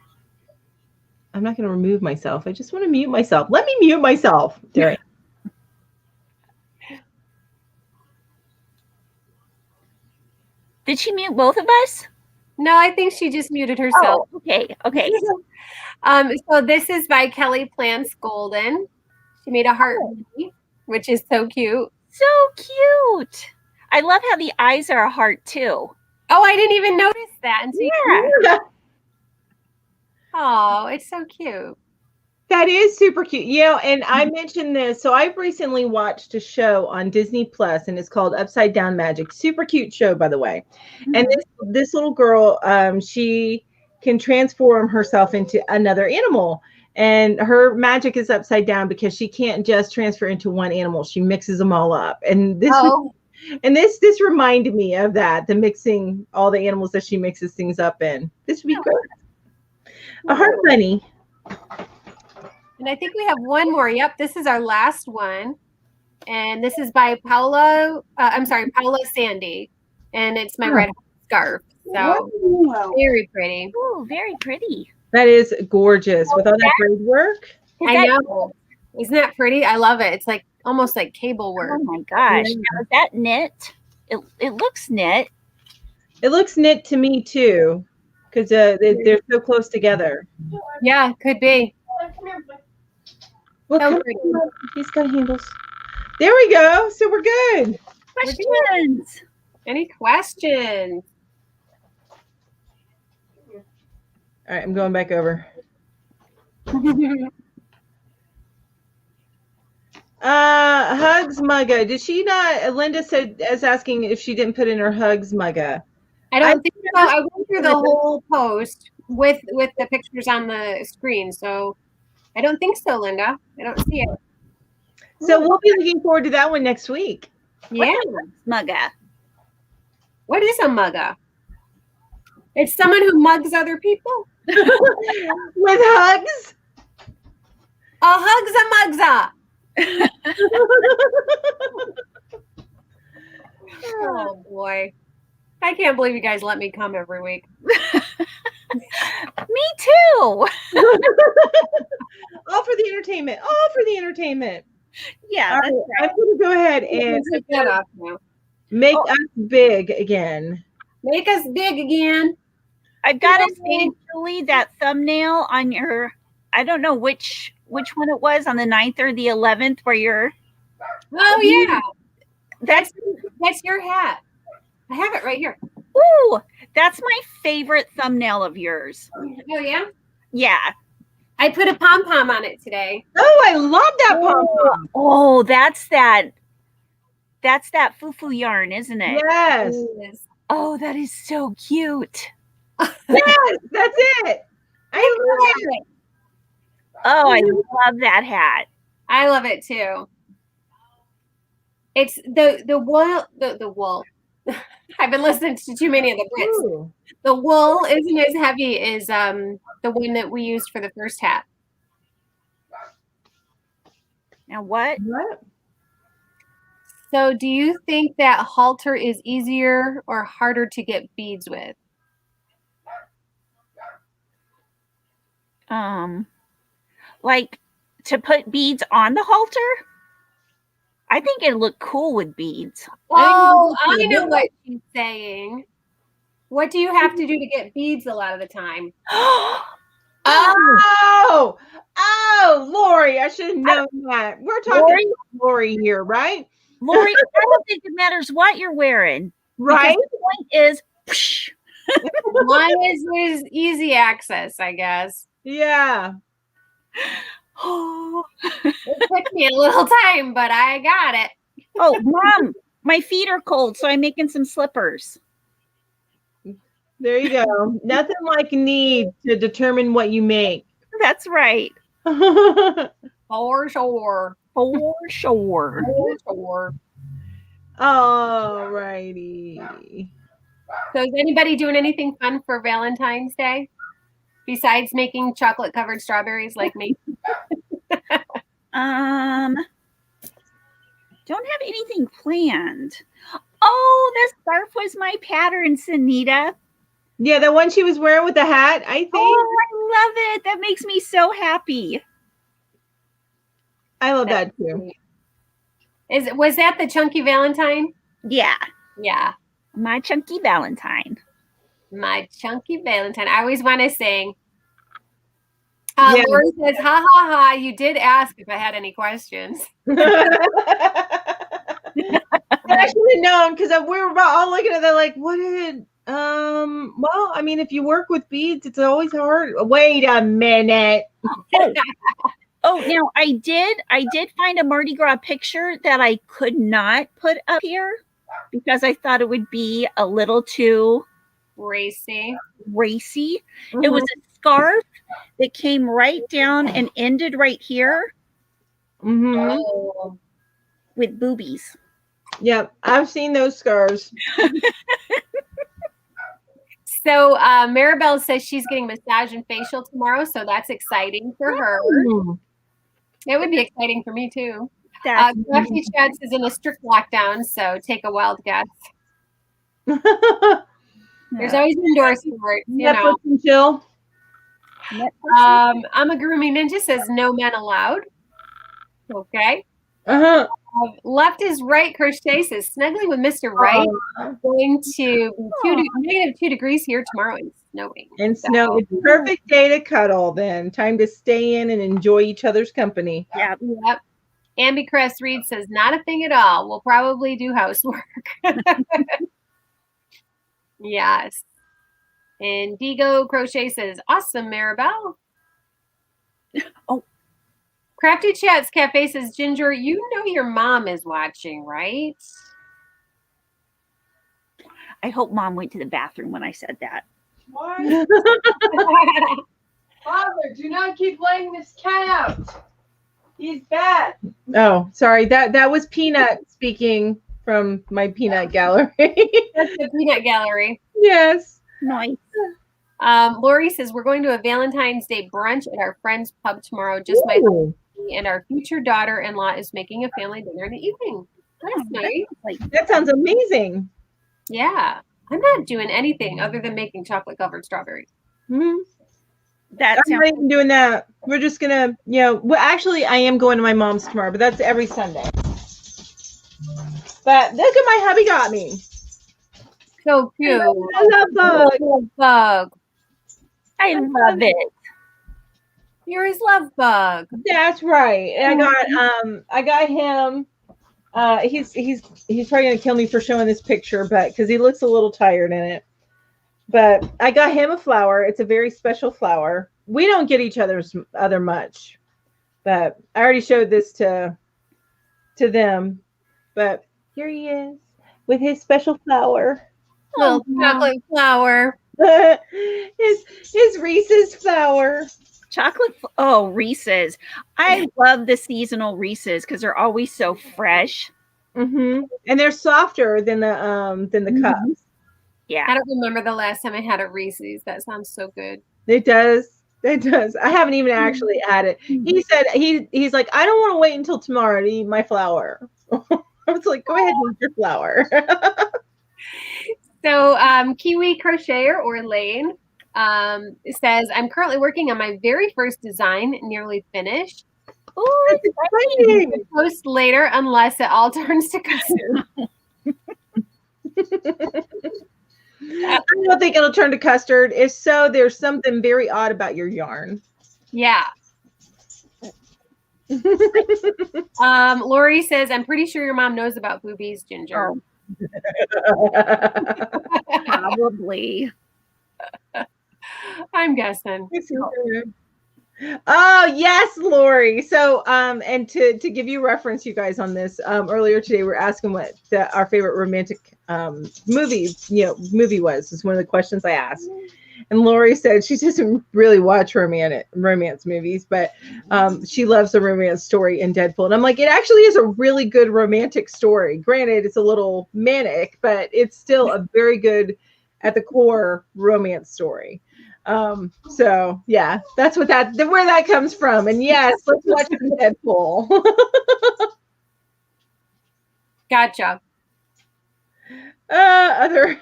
I'm not going to remove myself. I just want to mute myself. Let me mute myself. There. Did she mute both of us? No, I think she just muted herself. Oh, okay. So this is by Kelly Plants Golden. She made a heart, which is so cute. So cute. I love how the eyes are a heart too. Oh, I didn't even notice that. Yeah. Oh, it's so cute. That is super cute. Yeah, and I mentioned this. So I've recently watched a show on Disney Plus, and it's called Upside Down Magic. Super cute show, by the way. And this little girl, she can transform herself into another animal. And her magic is upside down because she can't just transfer into one animal. She mixes them all up. And this reminded me of that, the mixing all the animals that she mixes things up in. This would be good. A heart bunny. And I think we have one more. Yep, this is our last one. And this is by Paula Sandy. And it's my red scarf. So very pretty. Oh, very pretty. That is gorgeous with all that braid work. I know. Isn't that pretty? I love it. It's like almost like cable work. Oh my gosh. Yeah. Now, is that knit? It looks knit. It looks knit to me too. Because they're so close together. Yeah, could be. Well, he's got handles. There we go. So we're good. Questions? Any questions? All right, I'm going back over. Hugs Mugga. Did she not? Linda is asking if she didn't put in her Hugs Mugga. I don't think so. I went through the whole post with the pictures on the screen, so I don't think so, Linda. I don't see it. So we'll be looking forward to that one next week. Yeah. Mugga. What is a mugga? It's someone who mugs other people. With hugs? A hug's a mugza. Oh boy. I can't believe you guys let me come every week. Me too. All for the entertainment. All for the entertainment. Yeah. Right. I'm going to go ahead and take that off now. Make us big again. Make us big again. I've got to say, Julie, that thumbnail on your, I don't know which one it was, on the 9th or the 11th, where you're. Oh yeah, that's your hat. I have it right here. Ooh, that's my favorite thumbnail of yours. Oh yeah. Yeah. I put a pom pom on it today. Oh, I love that pom pom. Oh, that's that foo-foo yarn, isn't it? Yes. Oh, that is so cute. Yes, that's it. I love it. Oh, I love that hat. I love it too. It's the wool. I've been listening to too many of the Brits. Ooh. The wool isn't as heavy as the one that we used for the first hat. Now what? So do you think that halter is easier or harder to get beads with? Like to put beads on the halter? I think it'd look cool with beads. Oh, I know what she's saying. What do you have to do to get beads a lot of the time? Oh, Lori, I should have known that. We're talking Lori here, right? Lori, I don't think it matters what you're wearing. Right? The point is, one is easy access, I guess. Yeah. It took me a little time, but I got it. Oh, Mom, my feet are cold, so I'm making some slippers. There you go. Nothing like need to determine what you make. That's right. For sure. For sure. For sure. All righty. So is anybody doing anything fun for Valentine's Day besides making chocolate covered strawberries like me? Don't have anything planned. Oh, the scarf was my pattern, Sunita. Yeah, the one she was wearing with the hat, I think. Oh, I love it. That makes me so happy. I love that too. Was that the Chunky Valentine? Yeah. Yeah. My Chunky Valentine. My Chunky Valentine. I always want to sing. Lori says, ha, ha, ha, you did ask if I had any questions. I should have known because we were all looking at that like, what did, well, I mean, if you work with beads, it's always hard. Wait a minute. Oh, now I did find a Mardi Gras picture that I could not put up here because I thought it would be a little too racy. Mm-hmm. It was a scarf that came right down and ended right here with boobies. Yep, I've seen those scarves. So Maribel says she's getting massage and facial tomorrow, so that's exciting for her. It would be exciting for me too. Crafty Chats is in a strict lockdown, so take a wild guess. There's always indoor sports, you know. Chill. I'm a grooming ninja says no men allowed. Okay. Left is right. Crochet says snuggling with Mr. Right. Going to be -2 degrees here tomorrow and snowing. And snow. It's a perfect day to cuddle then. Time to stay in and enjoy each other's company. Yep. Ambi Crest Reed says not a thing at all. We'll probably do housework. Yes. And Digo Crochet says, awesome, Maribel. Oh. Crafty Chats Cafe says, Ginger, you know your mom is watching, right? I hope Mom went to the bathroom when I said that. What? Father, do not keep letting this cat out. He's bad. Oh, sorry. That was Peanut speaking from my peanut gallery. That's the peanut gallery. Yes. Nice. Lori says we're going to a Valentine's Day brunch at our friend's pub tomorrow. Just my husband and our future daughter-in-law is making a family dinner in the evening. That's nice. That sounds amazing. Yeah. I'm not doing anything other than making chocolate covered strawberries. Mm-hmm. I'm not even doing that. We're just gonna, well, actually, I am going to my mom's tomorrow, but that's every Sunday. But look at my hubby got me. So cute. I love bug. I love it. You're his love bug. That's right. And I got him. He's probably gonna kill me for showing this picture, but because he looks a little tired in it. But I got him a flower. It's a very special flower. We don't get each other much, but I already showed this to them. But here he is with his special flower. Little chocolate flower. his Reese's flower. Chocolate. Oh, Reese's. I love the seasonal Reese's because they're always so fresh. Mm-hmm. And they're softer than the cups. Yeah. I don't remember the last time I had a Reese's. That sounds so good. It does. It does. I haven't even actually had it. He said he's like, I don't want to wait until tomorrow to eat my flower. I was like, go ahead and eat your flower. So Kiwi Crocheter or Lane says, I'm currently working on my very first design, nearly finished. Oh, that's exciting. Post later unless it all turns to custard. I don't think it'll turn to custard. If so, there's something very odd about your yarn. Yeah. Lori says, I'm pretty sure your mom knows about boobies, Ginger. Probably. I'm guessing. Oh yes, Lori. So and to give you reference, you guys, on this, earlier today we were asking what our favorite romantic movie was. It's one of the questions I asked. And Lori said she doesn't really watch romance movies, but she loves a romance story in Deadpool. And I'm like, it actually is a really good romantic story. Granted, it's a little manic, but it's still a very good, at the core, romance story. So yeah, that's where that comes from. And yes, let's watch Deadpool. Gotcha. Other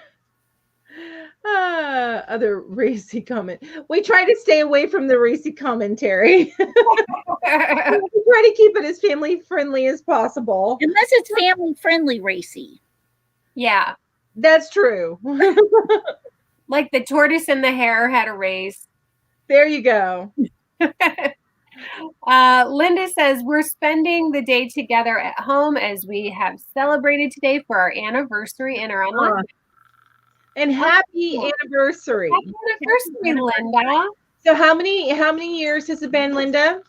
racy comment. We try to stay away from the racy commentary. We try to keep it as family friendly as possible. Unless it's family friendly racy. Yeah. That's true. Like the tortoise and the hare had a race. There you go. Linda says, we're spending the day together at home as we have celebrated today for our anniversary and our online. And happy anniversary. Happy anniversary, Linda. So how many years has it been, Linda?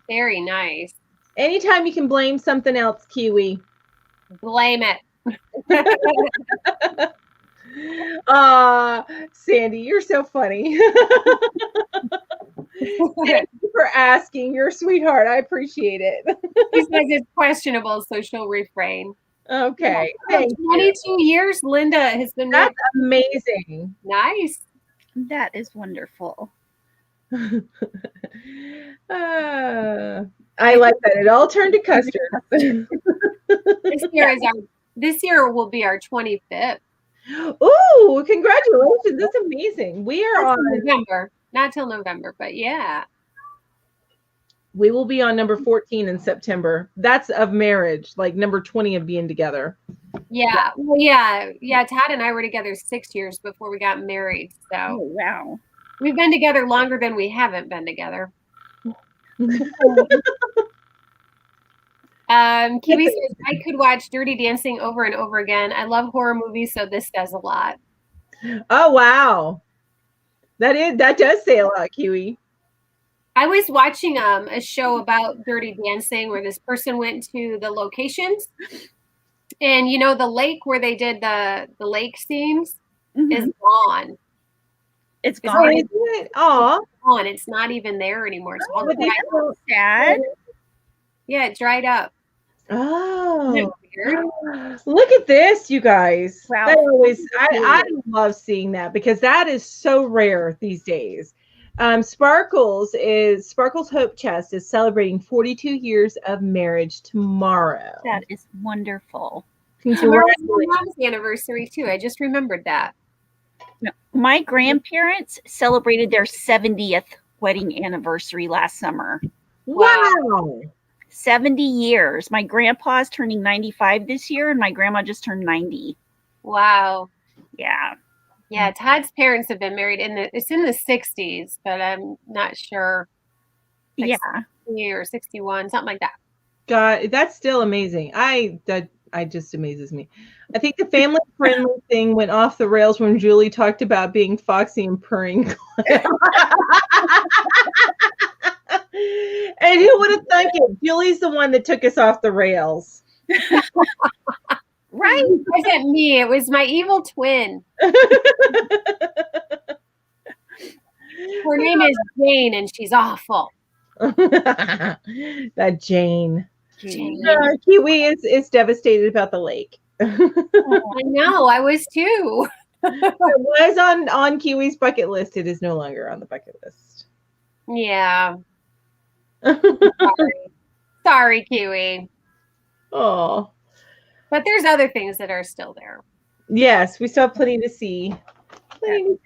Very nice. Anytime you can blame something else, Kiwi. Blame it. Sandy, you're so funny. Thank you for asking. You're a sweetheart. I appreciate it. She says it's questionable, so she'll refrain. Okay. Thank 22 years Linda has been That's amazing. Nice. That is wonderful. I like that. It all turned to custard. This year will be our 25th. Ooh, congratulations. That's amazing. We are on November. Not till November, but yeah. We will be on number 14 in September. That's of marriage, like number 20 of being together. Yeah. Well, yeah. Todd and I were together 6 years before we got married. So wow. We've been together longer than we haven't been together. Kiwi says, I could watch Dirty Dancing over and over again. I love horror movies, so this says a lot. Oh, wow. That does say a lot, Kiwi. I was watching a show about Dirty Dancing where this person went to the locations, and the lake where they did the lake scenes is gone. It's gone. Oh, gone. It's not even there anymore. It's all so sad. Yeah, it dried up. Oh, look at this, you guys. Wow. I love seeing that because that is so rare these days. Sparkles Hope Chest is celebrating 42 years of marriage tomorrow. That is wonderful. Tomorrow's my mom's anniversary too. I just remembered that. No, my grandparents celebrated their 70th wedding anniversary last summer. Wow. 70 years. My grandpa's turning 95 this year, and my grandma just turned 90. Wow. Yeah. Yeah, Todd's parents have been married it's in the 60s, but I'm not sure. Like 60 or 61, something like that. God, that's still amazing. That just amazes me. I think the family friendly thing went off the rails when Julie talked about being foxy and purring. And who would have thunk it? Julie's the one that took us off the rails. Right? It wasn't me. It was my evil twin. Her name is Jane, and she's awful. That Jane. Kiwi is devastated about the lake. I know. I was too. It was on Kiwi's bucket list. It is no longer on the bucket list. Yeah. Sorry, Kiwi. Oh. But there's other things that are still there. Yes, we still have plenty to see. Same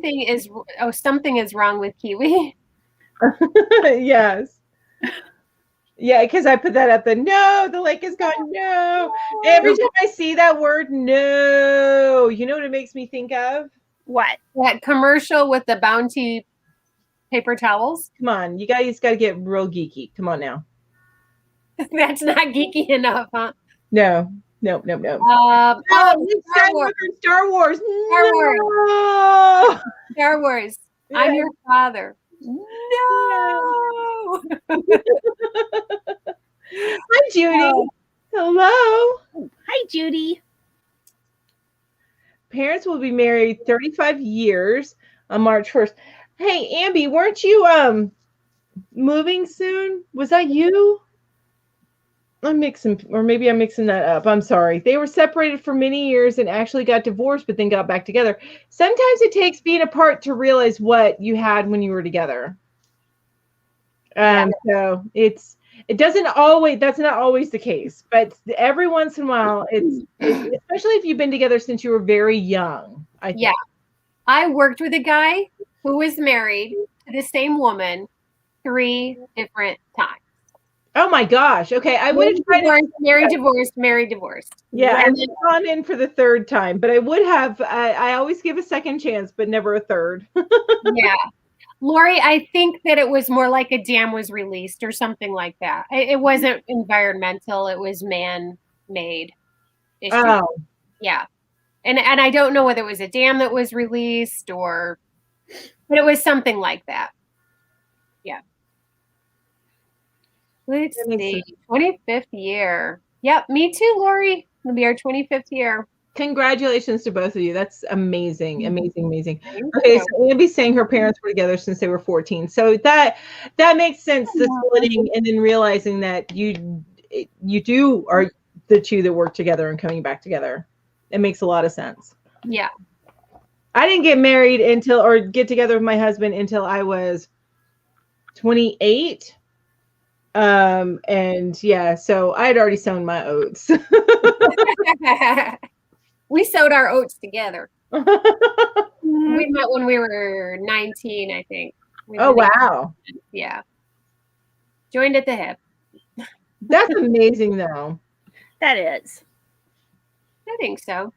thing is, something is wrong with Kiwi. Yes. Yeah, because I put that up no, the lake is gone, no. Every time I see that word, no, you know what it makes me think of? What? That commercial with the Bounty paper towels. Come on, you guys got to get real geeky. Come on now. That's not geeky enough, huh? No. Star Wars. Star Wars. Star Wars. No. Star Wars. Yeah. I'm your father. No. Hi, Judy. Hello. Hi, Judy. Parents will be married 35 years on March 1st. Hey, Amby, weren't you moving soon? Was that you? I'm mixing that up. I'm sorry. They were separated for many years and actually got divorced, but then got back together. Sometimes it takes being apart to realize what you had when you were together. So It doesn't always, that's not always the case, but every once in a while, it's especially if you've been together since you were very young. I think. Yeah. I worked with a guy who was married to the same woman 3 different times. Oh my gosh. Okay. I would have tried to married, divorced, married, divorced. Yeah, I would have gone in for the third time, but I would have, I always give a second chance, but never a third. Yeah. Lori, I think that it was more like a dam was released or something like that. It wasn't environmental. It was man-made issue. Oh. Yeah. And I don't know whether it was a dam that was released but it was something like that. Yeah. Let's see. 25th year. Yep, me too, Lori. It'll be our 25th year. Congratulations to both of you. That's amazing. Amazing, amazing. Okay, so Amby's saying her parents were together since they were 14. So that makes sense, the splitting and then realizing that you two are the two that work together and coming back together. It makes a lot of sense. Yeah. I didn't get married or get together with my husband until I was 28. And yeah, so I had already sown my oats. We sowed our oats together. We met when we were 19, I think. Oh, wow. Yeah. Joined at the hip. That's amazing, though. That is. I think so.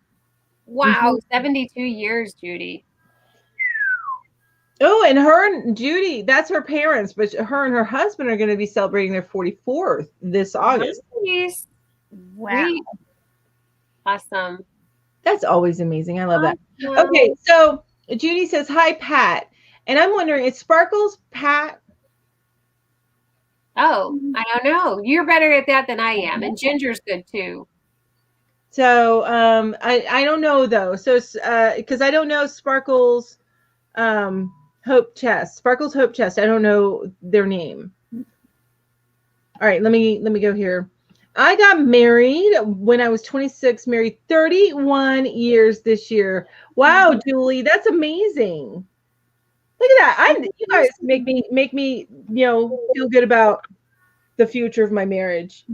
Wow, 72 years, Judy. Oh, and her and Judy, that's her parents, but her and her husband are going to be celebrating their 44th this August. Nice. Wow. Awesome. That's always amazing. I love that. Okay, so Judy says, hi, Pat. And I'm wondering, is Sparkles Pat? Oh, I don't know. You're better at that than I am. And Ginger's good, too. So I don't know, though. So because I don't know Sparkles Hope Chest. Sparkles Hope Chest. I don't know their name. All right, let me go here. I got married when I was 26, married 31 years this year. Wow, Julie, that's amazing. Look at that. You guys make me, feel good about the future of my marriage.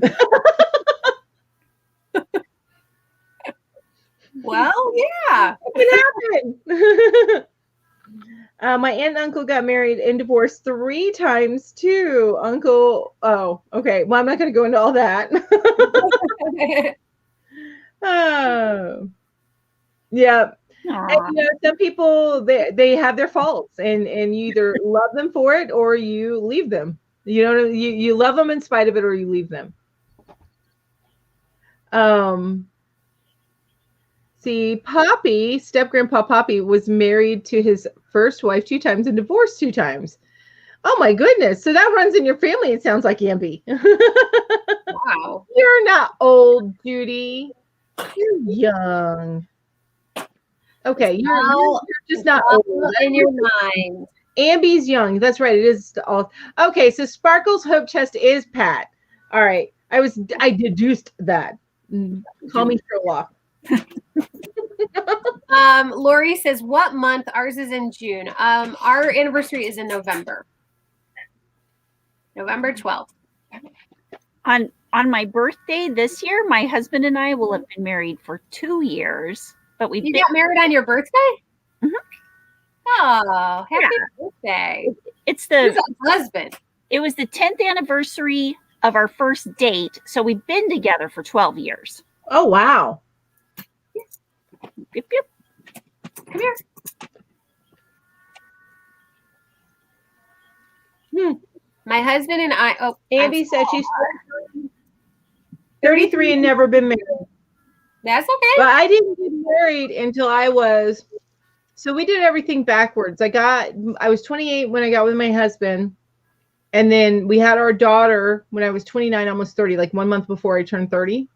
Well, yeah. It happened. My aunt and uncle got married and divorced 3 times too. Uncle, oh, okay. Well, I'm not going to go into all that. Oh, yeah. And, some people they have their faults, and you either love them for it or you leave them. You love them in spite of it, or you leave them. See, Poppy, step-grandpa Poppy, was married to his first wife 2 times and divorced 2 times. Oh, my goodness. So that runs in your family, it sounds like, Amby. Wow. You're not old, Judy. You're young. Okay, you're just not old. In your mind. Amby's young. That's right. It is all. Okay, so Sparkles Hope Chest is Pat. All right. I deduced that. Call me Sherlock. Lori says, what month? Ours is in June. Our anniversary is in November 12th. On my birthday this year, my husband and I will have been married for 2 years, but you got married on your birthday? Oh, happy birthday. It's Who's a husband? It was the 10th anniversary of our first date, so we've been together for 12 years. Oh, wow. Yep, yep. Come here. My husband and I. Oh, Amby said she's 33 and never been married. That's okay. But I didn't get married until I was. So we did everything backwards. I was 28 when I got with my husband, and then we had our daughter when I was 29, almost 30, like 1 month before I turned 30.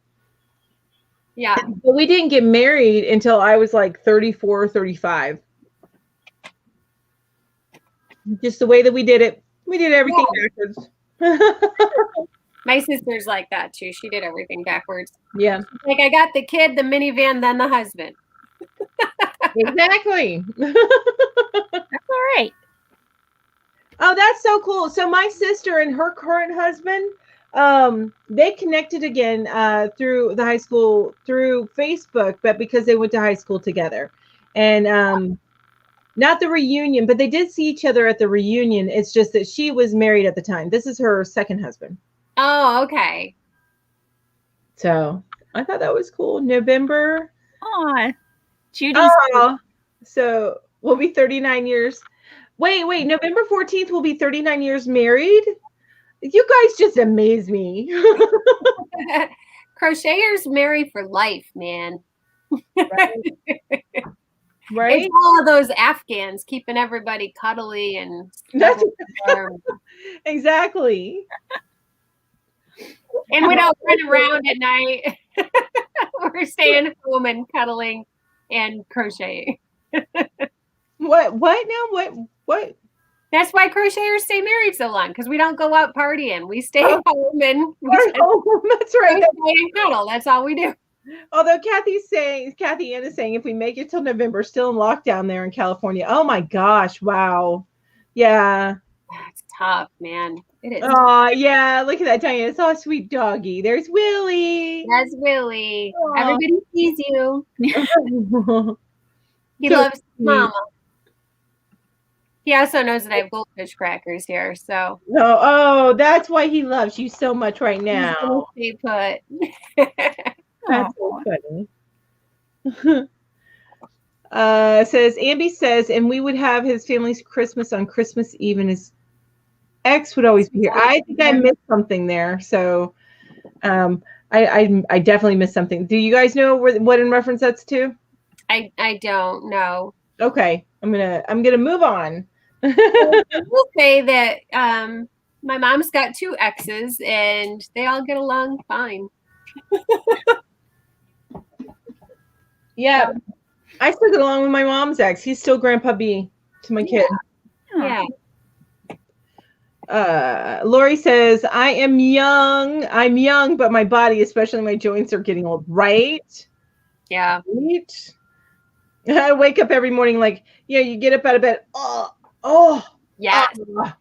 Yeah. But we didn't get married until I was like 34, 35. Just the way that we did it. We did everything backwards. My sister's like that too. She did everything backwards. Yeah. Like I got the kid, the minivan, then the husband. Exactly. That's all right. Oh, that's so cool. So my sister and her current husband they connected again through the high school through Facebook, but because they went to high school together, and not the reunion, but they did see each other at the reunion. It's just that she was married at the time. This is her second husband. Oh, okay. So I thought that was cool. November. Aw, Judy's. Oh, so we'll be 39 years. Wait, November 14th will be 39 years married. You guys just amaze me. Crocheters marry for life, man. Right? It's all of those Afghans keeping everybody cuddly and warm. Exactly. And we don't run around at night. We're staying home and cuddling and crocheting. What now? What? That's why crocheters stay married so long, because we don't go out partying. We stay home and that's right. and cuddle. That's all we do. Although Kathy Ann is saying if we make it till November, still in lockdown there in California. Oh my gosh. Wow. Yeah. It's tough, man. It is. Oh, yeah. Look at that, Diana. It's all sweet doggy. There's Willie. That's Willie. Aww. Everybody sees you. He So loves Mama. He also knows that I have goldfish crackers here, so. Oh, that's why he loves you so much right now. Stay put. That's so funny. Says Ambi says, and we would have his family's Christmas on Christmas Eve, and his ex would always be here. I think I missed something there, so I definitely missed something. Do you guys know what in reference that's to? I don't know. Okay, I'm gonna move on. I will say that my mom's got 2 exes, and they all get along fine. Yeah, I still get along with my mom's ex. He's still Grandpa B to my kid. Yeah. Lori says, I'm young, but my body, especially my joints, are getting old. Right? Yeah. Right? I wake up every morning like, you get up out of bed. Yes. You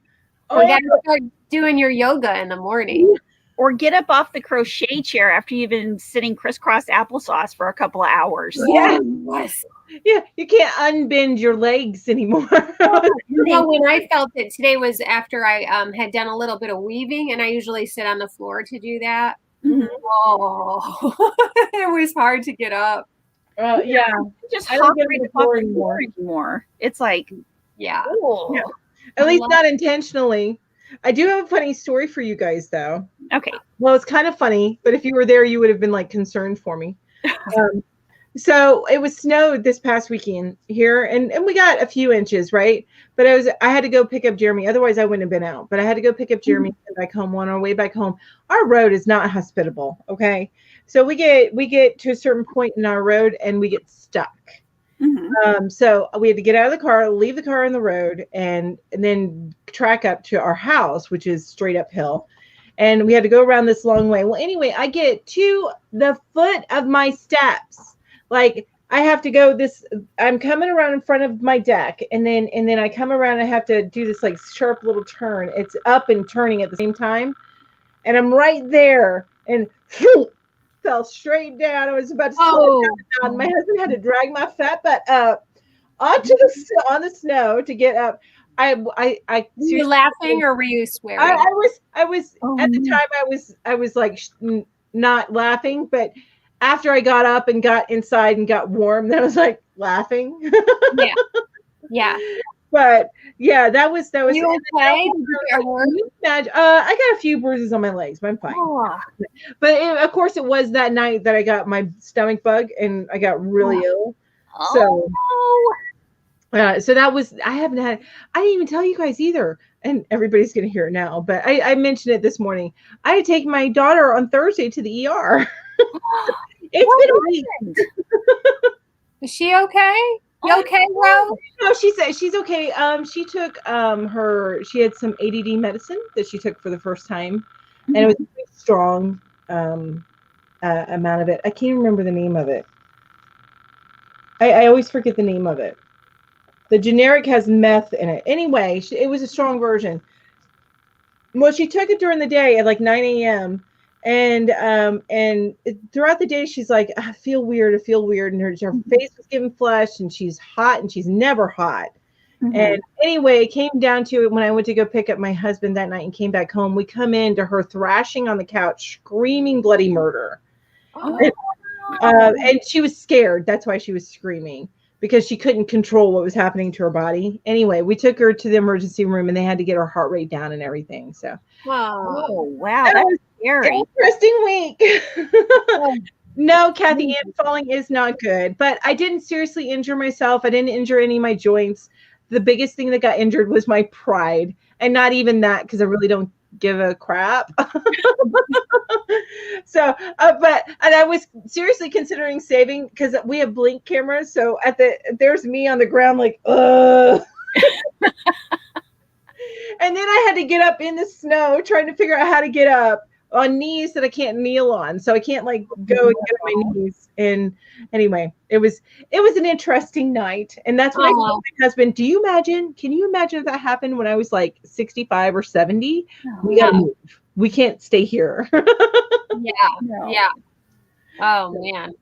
gotta start doing your yoga in the morning. Or get up off the crochet chair after you've been sitting crisscross applesauce for a couple of hours. Yes. Yeah, you can't unbend your legs anymore. When I felt it today was after I had done a little bit of weaving, and I usually sit on the floor to do that. Mm-hmm. Oh, it was hard to get up. Yeah. Just hop right off the floor anymore. It's like, yeah. At least not intentionally. I do have a funny story for you guys, though. Okay. Well, it's kind of funny, but if you were there, you would have been like concerned for me. So it was snowed this past weekend here, and we got a few inches, right? But I had to go pick up Jeremy. Otherwise, I wouldn't have been out. But I had to go pick up Jeremy and back home. On our way back home, our road is not hospitable. Okay, so we get to a certain point in our road, and we get stuck. Mm-hmm. So we had to get out of the car, leave the car on the road, and then track up to our house, which is straight uphill. And we had to go around this long way. Well, anyway, I get to the foot of my steps. Like I have to go I'm coming around in front of my deck, and then I come around and I have to do this like sharp little turn. It's up and turning at the same time. And I'm right there and fell straight down. I was about to slow down. My husband had to drag my fat butt up on the snow to get up. Were you laughing or were you swearing? I was at the time I was like not laughing, but after I got up and got inside and got warm, then I was like laughing. Yeah. But yeah, that was. You okay? I got a few bruises on my legs, but I'm fine. Oh. But of course, it was that night that I got my stomach bug and I got really ill. So that was. I didn't even tell you guys either, and everybody's gonna hear it now. But I mentioned it this morning. I had to take my daughter on Thursday to the ER. It's been a week. Is she okay? You okay, bro? No, she said she's okay. She took she had some ADD medicine that she took for the first time, and it was a pretty strong amount of it. I can't remember the name of it. I always forget the name of it. The generic has meth in it. Anyway, it was a strong version. Well, she took it during the day at like 9 a.m. And throughout the day, she's like, I feel weird. And her face was getting flushed, and she's hot, and she's never hot. Mm-hmm. And anyway, it came down to it when I went to go pick up my husband that night and came back home. We come into her thrashing on the couch, screaming bloody murder. Oh. And she was scared. That's why she was screaming, because she couldn't control what was happening to her body. Anyway, we took her to the emergency room, and they had to get her heart rate down and everything. So, wow, that was scary. Interesting week. No, Kathy, falling is not good. But I didn't seriously injure myself. I didn't injure any of my joints. The biggest thing that got injured was my pride, and not even that, because I really don't give a crap. So, and I was seriously considering saving, because we have Blink cameras. So there's me on the ground like, ugh. And then I had to get up in the snow trying to figure out how to get up on knees that I can't kneel on. So I can't like go and get on my knees. And anyway, it was an interesting night. And that's when I told my husband, can you imagine if that happened when I was like 65 or 70? We gotta move. We can't stay here. Yeah. Oh man.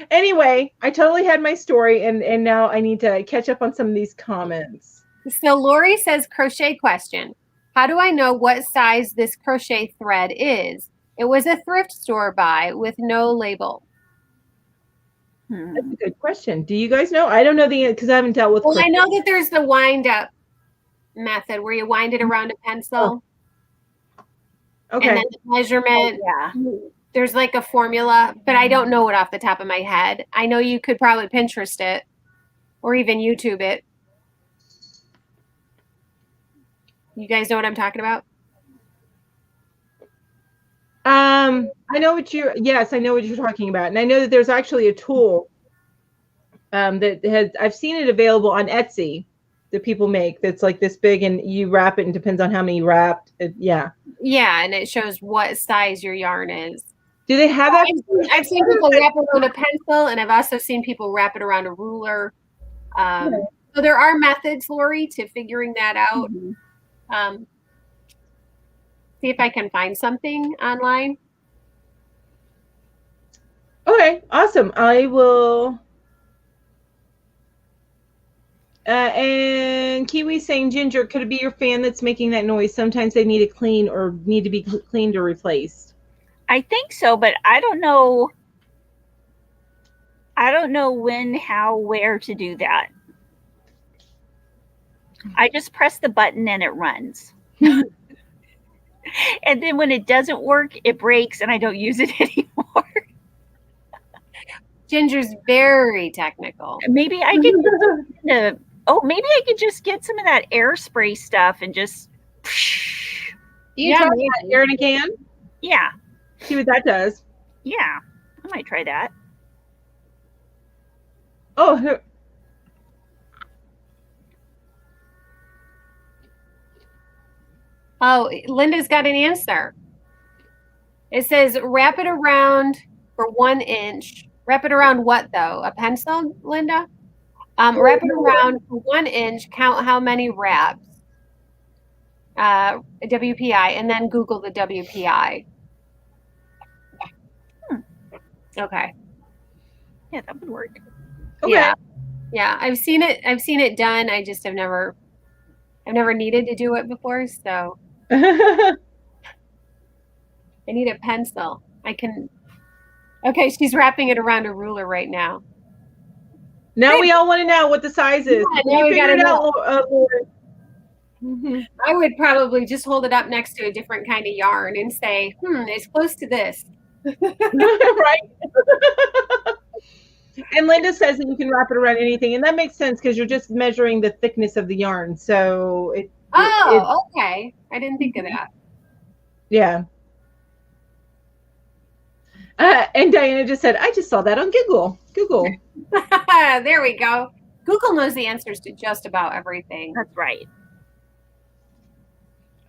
Anyway, I totally had my story, and now I need to catch up on some of these comments. So Lori says, crochet question. How do I know what size this crochet thread is? It was a thrift store buy with no label. That's a good question. Do you guys know? I don't know because I haven't dealt with. Well, crochet. I know that there's the wind up method where you wind it around a pencil. Okay. And then the measurement. There's like a formula, but I don't know it off the top of my head. I know you could probably Pinterest it or even YouTube it. You guys know what I'm talking about? I know what you're talking about. And I know that there's actually a tool I've seen it available on Etsy that people make that's like this big, and you wrap it, and depends on how many you wrapped. Yeah, and it shows what size your yarn is. Do they have that? I've seen people wrap it around a pencil, and I've also seen people wrap it around a ruler. So there are methods, Lori, to figuring that out. See if I can find something online. Okay, awesome. I will. And Kiwi saying, Ginger, could it be your fan that's making that noise? Sometimes they need to clean or need to be cleaned or replaced. I think so, but I don't know. I don't know when, how, where to do that. I just press the button and it runs. And then when it doesn't work, it breaks and I don't use it anymore. Ginger's very technical. Maybe I could maybe I could just get some of that air spray stuff and just you try that air in a can? Yeah. See what that does. Yeah. I might try that. Oh, Linda's got an answer. It says wrap it around for 1 inch. Wrap it around what though? A pencil, Linda? Wrap it around for 1 inch. Count how many wraps. WPI, and then Google the WPI. Okay. Yeah, that would work. Okay. Yeah. I've seen it done. I just I've never needed to do it before, so I need a pencil. Okay, she's wrapping it around a ruler right now. Now we all want to know what the size is. Yeah, now we gotta know. I would probably just hold it up next to a different kind of yarn and say, it's close to this. Right. And Linda says that you can wrap it around anything, and that makes sense because you're just measuring the thickness of the yarn. So okay. I didn't think of that. Yeah. And Diana just said, I just saw that on Google. There we go. Google knows the answers to just about everything. That's right.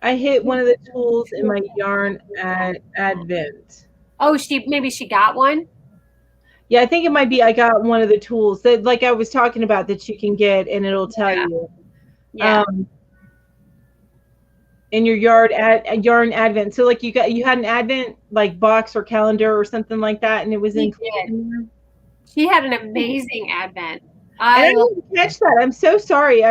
I hit one of the tools in my yarn at Advent. Oh, maybe she got one? Yeah, I think it might be I got one of the tools that, like I was talking about, that you can get and it'll tell you. Yeah. in your yard at yarn advent. So like you had an advent like box or calendar or something like that, and it was She in. She had an amazing advent. I didn't catch that. I'm so sorry.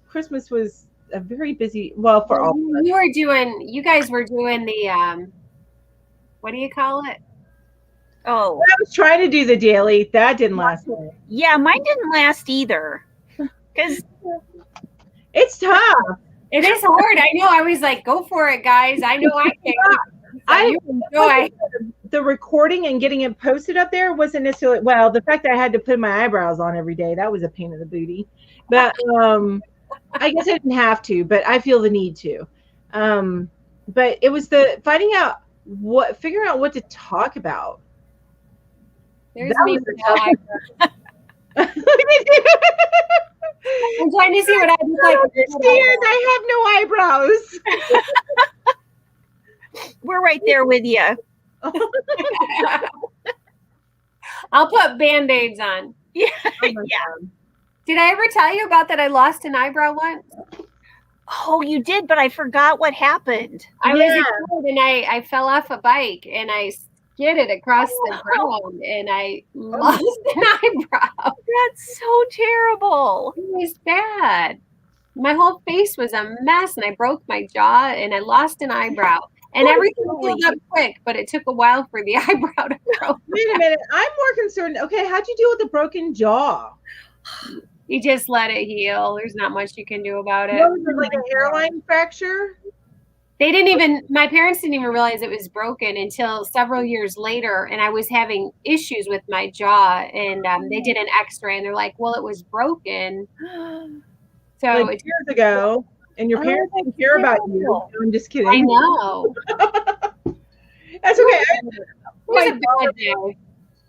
Christmas was a very busy. Well, for all. You guys were doing the what do you call it? Oh, I was trying to do the daily. That didn't last long. Yeah, mine didn't last either. Because it's tough. It is hard. I know. I was like, go for it, guys. I know I can't. Enjoy. The recording and getting it posted up there wasn't necessarily, well, the fact that I had to put my eyebrows on every day, that was a pain in the booty. But I guess I didn't have to, but I feel the need to. But it was the figuring out what to talk about. There's me. I'm trying to see what I look like. I have no eyebrows. We're right there with you. I'll put Band-Aids on. Yeah. Did I ever tell you about that? I lost an eyebrow once. Oh, you did, but I forgot what happened. I was a kid and I fell off a bike and I skidded across the ground and I lost an eyebrow. That's so terrible. It was bad. My whole face was a mess and I broke my jaw and I lost an eyebrow. And everything healed up quick, but it took a while for the eyebrow to grow. Wait a minute. I'm more concerned. Okay, how'd you deal with the broken jaw? You just let it heal. There's not much you can do about it. Was it like a hairline fracture? My parents didn't even realize it was broken until several years later. And I was having issues with my jaw and they did an x-ray and they're like, well, it was broken. So like years ago. And your parents didn't care about you. I'm just kidding. I know. That's okay.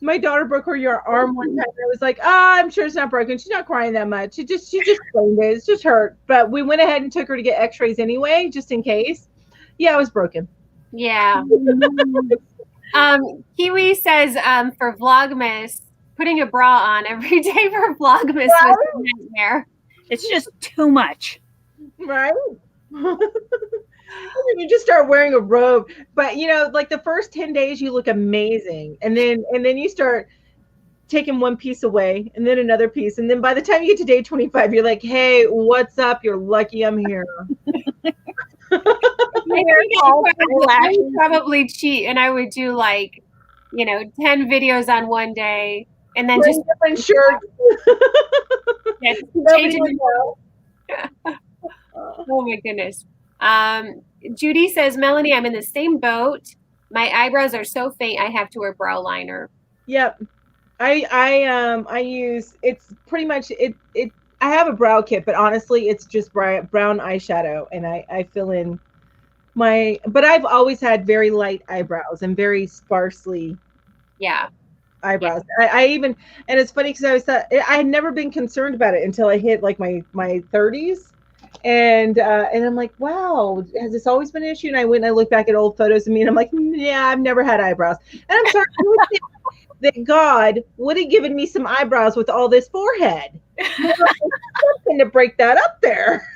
My daughter broke her arm one time. I was like, I'm sure it's not broken. She's not crying that much. She just sprained it. It's just hurt. But we went ahead and took her to get x-rays anyway, just in case. Yeah, it was broken. Yeah. Kiwi says for Vlogmas, putting a bra on every day for Vlogmas was a nightmare. It's just too much. Right? You just start wearing a robe, but like the first 10 days you look amazing, and then you start taking one piece away and then another piece, and then by the time you get to day 25 you're like, hey, what's up? You're lucky I'm here. I would probably cheat and I would do like 10 videos on one day and then just different shirts. Oh my goodness. Judy says, Melanie, I'm in the same boat. My eyebrows are so faint I have to wear brow liner. Yep. I use, it's pretty much it I have a brow kit, but honestly it's just brown eyeshadow and I fill in but I've always had very light eyebrows and very sparsely eyebrows. Yeah. I even, and it's funny because I had never been concerned about it until I hit like my 30s. And I'm like, wow, has this always been an issue? And I went and I looked back at old photos of me and I'm like, yeah, I've never had eyebrows. And I'm sorry that God would have given me some eyebrows with all this forehead. Something to break that up there.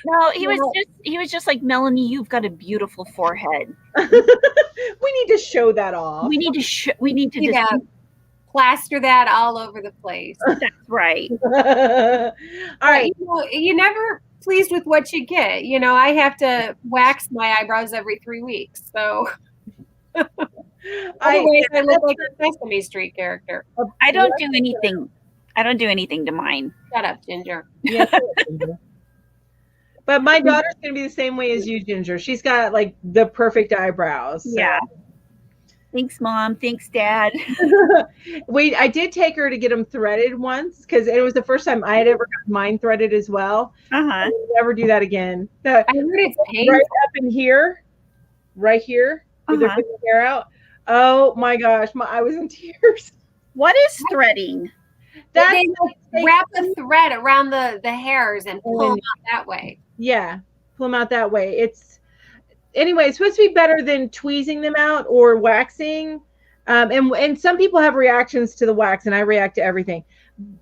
No, he was just like, Melanie, you've got a beautiful forehead. We need to show that off. We need to plaster that all over the place. That's right. All right. You're never pleased with what you get. I have to wax my eyebrows every 3 weeks. So otherwise I look like a Sesame Street character. I don't do anything. I don't do anything to mine. Shut up, Ginger. Yes, Ginger. But my daughter's going to be the same way as you, Ginger. She's got like the perfect eyebrows. So. Yeah. Thanks, Mom. Thanks, Dad. I did take her to get them threaded once because it was the first time I had ever got mine threaded as well. I would never do that again. I heard it's painful. Right up in here, right here, where they're putting the hair out. Oh my gosh, I was in tears. What is threading? They wrap a thread around the hairs and pull them out that way. Yeah, pull them out that way. It's supposed to be better than tweezing them out or waxing. And some people have reactions to the wax, and I react to everything.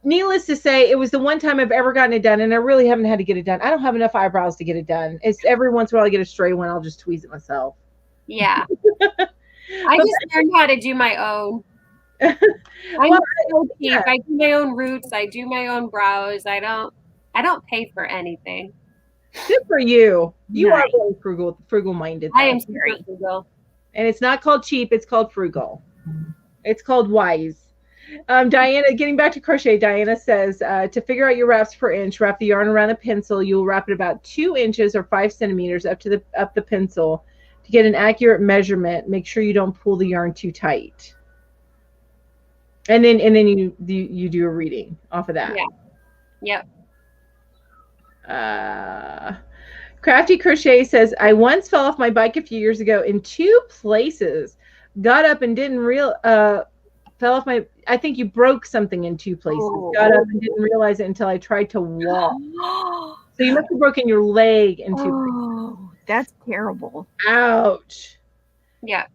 needless to say, it was the one time I've ever gotten it done, and I really haven't had to get it done. I don't have enough eyebrows to get it done. It's every once in a while I get a stray one, I'll just tweeze it myself. Yeah. I just learned how to do my own. I'm so cheap. I do my own roots. I do my own brows. I don't pay for anything. Good for you. You are really frugal minded. I am very frugal. And it's not called cheap, it's called frugal. It's called wise. Diana, getting back to crochet, Diana says, to figure out your wraps per inch, wrap the yarn around the pencil. You'll wrap it about 2 inches or 5 centimeters up the pencil to get an accurate measurement. Make sure you don't pull the yarn too tight. And then you do a reading off of that. Yeah. Yep. Crafty Crochet says, I once fell off my bike a few years ago in 2 places. Got up and didn't fell off my, I think you broke something in 2 places. Got up and didn't realize it until I tried to walk. So you must have broken your leg in 2 places. That's terrible. Ouch. Yeah.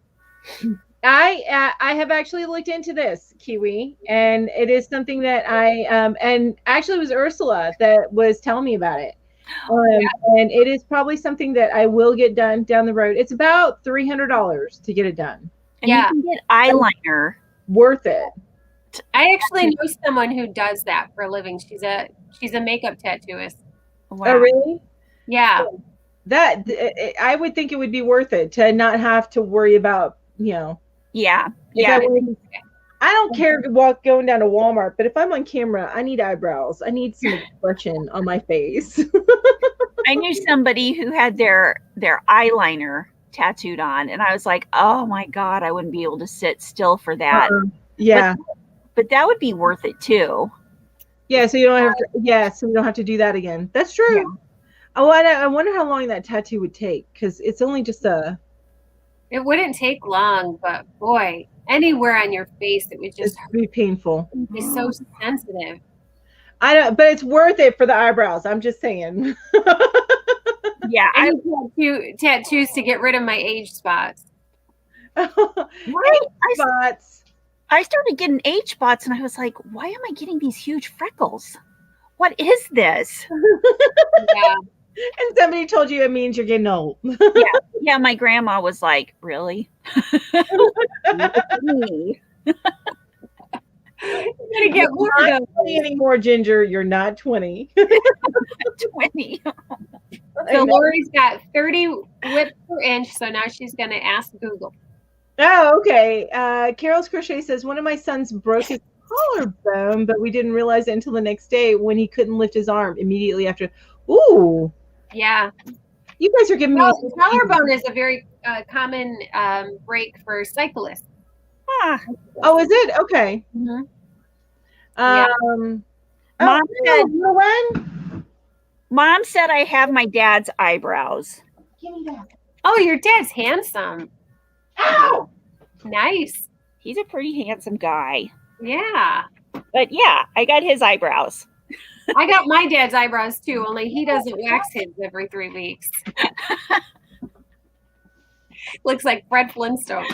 I have actually looked into this, Kiwi, and it is something that I and actually it was Ursula that was telling me about it. And it is probably something that I will get done down the road. It's about $300 to get it done. And you can get eyeliner. Worth it. I actually know someone who does that for a living. She's a makeup tattooist. Wow. Oh, really? Yeah. That I would think it would be worth it to not have to worry about, Yeah. I don't care going down to Walmart, but if I'm on camera, I need eyebrows. I need some expression on my face. I knew somebody who had their eyeliner tattooed on, and I was like, oh my God, I wouldn't be able to sit still for that. Yeah. But that would be worth it too. Yeah, so you don't have to so you don't have to do that again. That's true. Yeah. Oh, I wonder how long that tattoo would take, because it's only just it wouldn't take long, but boy, anywhere on your face, it would just be painful. It's so sensitive. I don't, but it's worth it for the eyebrows. I'm just saying. Yeah, I need tattoos to get rid of my age spots. Spots. I started getting age spots, and I was like, "Why am I getting these huge freckles? What is this?" Yeah. And somebody told you it means you're getting old. Yeah. My grandma was like, "Really?" Me. You're gonna get more not 20 anymore, Ginger. You're not 20. 20. So Lori's got 30 whips per inch, so now she's gonna ask Google. Oh, okay. Carol's Crochet says, one of my sons broke his collarbone, but we didn't realize it until the next day when he couldn't lift his arm immediately after. Ooh. Yeah. You guys are giving me. Collarbone is a very common break for cyclists. Oh, is it? Okay. Mm-hmm. Mom said I have my dad's eyebrows. Give me that. Oh, your dad's handsome. Ow! Nice. He's a pretty handsome guy. Yeah. But yeah, I got his eyebrows. I got my dad's eyebrows too, only he doesn't wax his every 3 weeks. Looks like Fred Flintstone.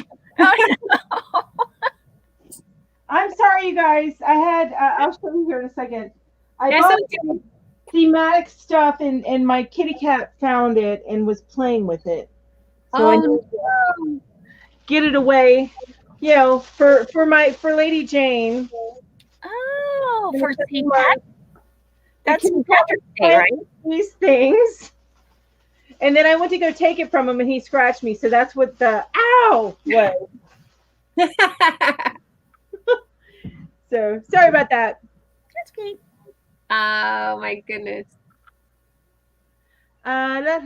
I'm sorry, you guys. I had, I'll show you here in a second. I bought some thematic stuff and my kitty cat found it and was playing with it. So I need to get it away, for Lady Jane. Oh, for St. Patrick's. That's St. Patrick's Day, right? These things. And then I went to go take it from him and he scratched me. So that's what the ow was. So sorry about that. That's great. Oh my goodness. I know.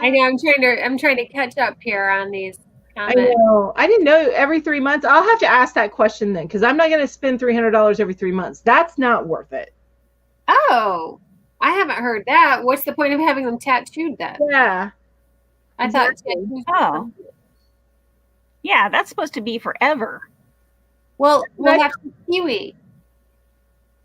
I'm trying to catch up here on these comments. I know. I didn't know every 3 months. I'll have to ask that question then, because I'm not going to spend $300 every 3 months. That's not worth it. Oh, I haven't heard that. What's the point of having them tattooed then? Yeah. I thought tattoos. Oh. Yeah, that's supposed to be forever. Well, we'll have to Kiwi.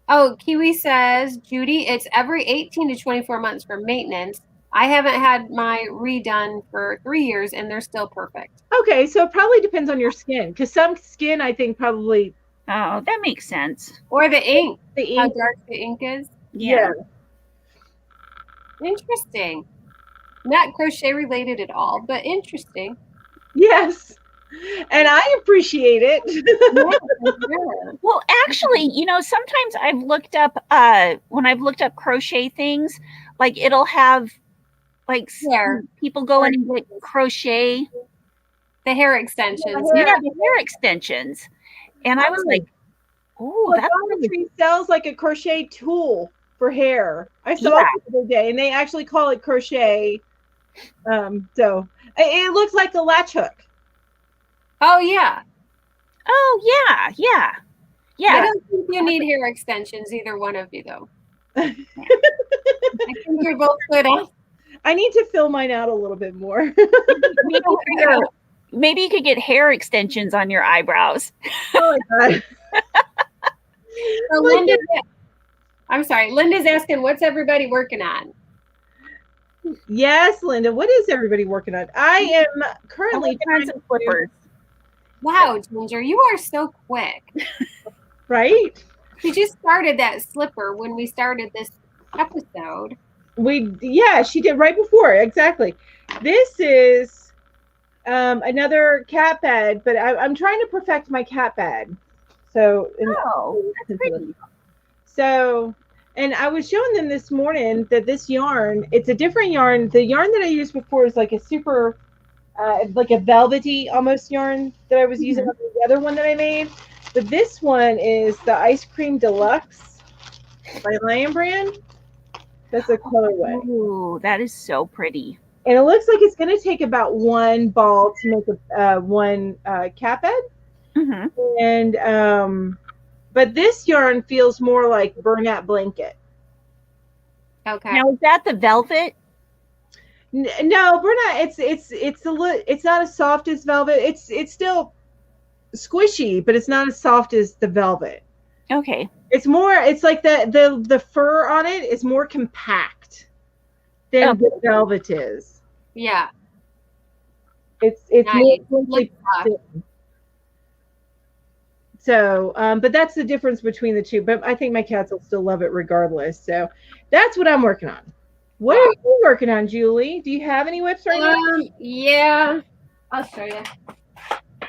Oh, Kiwi says, Judy, it's every 18 to 24 months for maintenance. I haven't had my redone for 3 years and they're still perfect. Okay, so it probably depends on your skin, because some skin I think probably Oh, that makes sense. Or the ink. The How ink. dark the ink is. Yeah. Interesting. Not crochet related at all, but interesting. Yes. And I appreciate it. Yeah. Well, actually, sometimes I've looked up when I've looked up crochet things, like it'll have like Hair. people go in and get crochet. The hair extensions. Yeah, the hair extensions. And I was like, oh, Well, that's Dollar Tree sells like a crochet tool for hair. I saw it the other day, and they actually call it crochet. So it looks like a latch hook. Oh yeah. Oh yeah. I don't think you need hair extensions, either one of you, though. I think you're both good at. I need to fill mine out a little bit more. Maybe you could get hair extensions on your eyebrows. Oh my God. So I'm sorry. Linda's asking, what's everybody working on? Yes, Linda. What is everybody working on? I am currently trying some clippers. Wow, Ginger, you are so quick. Right? We just started that slipper when we started this episode. She did right before. Exactly. This is another cat bed, but I'm trying to perfect my cat bed. So, that's pretty. So, and I was showing them this morning that this yarn, it's a different yarn. The yarn that I used before is like a super, like a velvety almost yarn that I was using on the other one that I made. But this one is the Ice Cream Deluxe by Lion Brand. That's a colorway. Ooh, that is so pretty. And it looks like it's going to take about one ball to make one cat bed. Mm-hmm. And but this yarn feels more like burlap blanket. Okay. Now is that the velvet? No, burlap. It's not as soft as velvet. It's still squishy, but it's not as soft as the velvet. Okay. It's more. It's like the fur on it is more compact than the velvet is. Yeah. It's Nice. more thin. So, but that's the difference between the two. But I think my cats will still love it regardless. So that's what I'm working on. What are you working on, Julie? Do you have any whips right now? Yeah. I'll show you.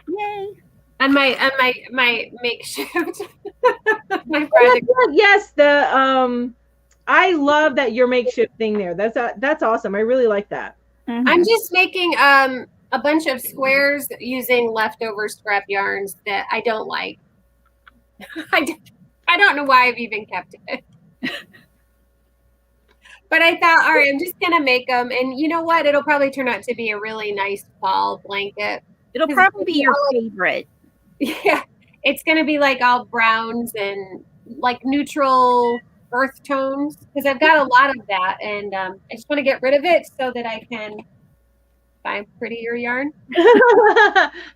Yay. On my makeshift. My project. Yes, I love that your makeshift thing there. That's awesome. I really like that. Mm-hmm. I'm just making a bunch of squares using leftover scrap yarns that I don't like. I don't know why I've even kept it. But I thought, all right, I'm just going to make them. And you know what? It'll probably turn out to be a really nice fall blanket. It'll probably be your favorite. Yeah. It's going to be like all browns and like neutral earth tones because I've got a lot of that. And I just want to get rid of it so that I can buy prettier yarn.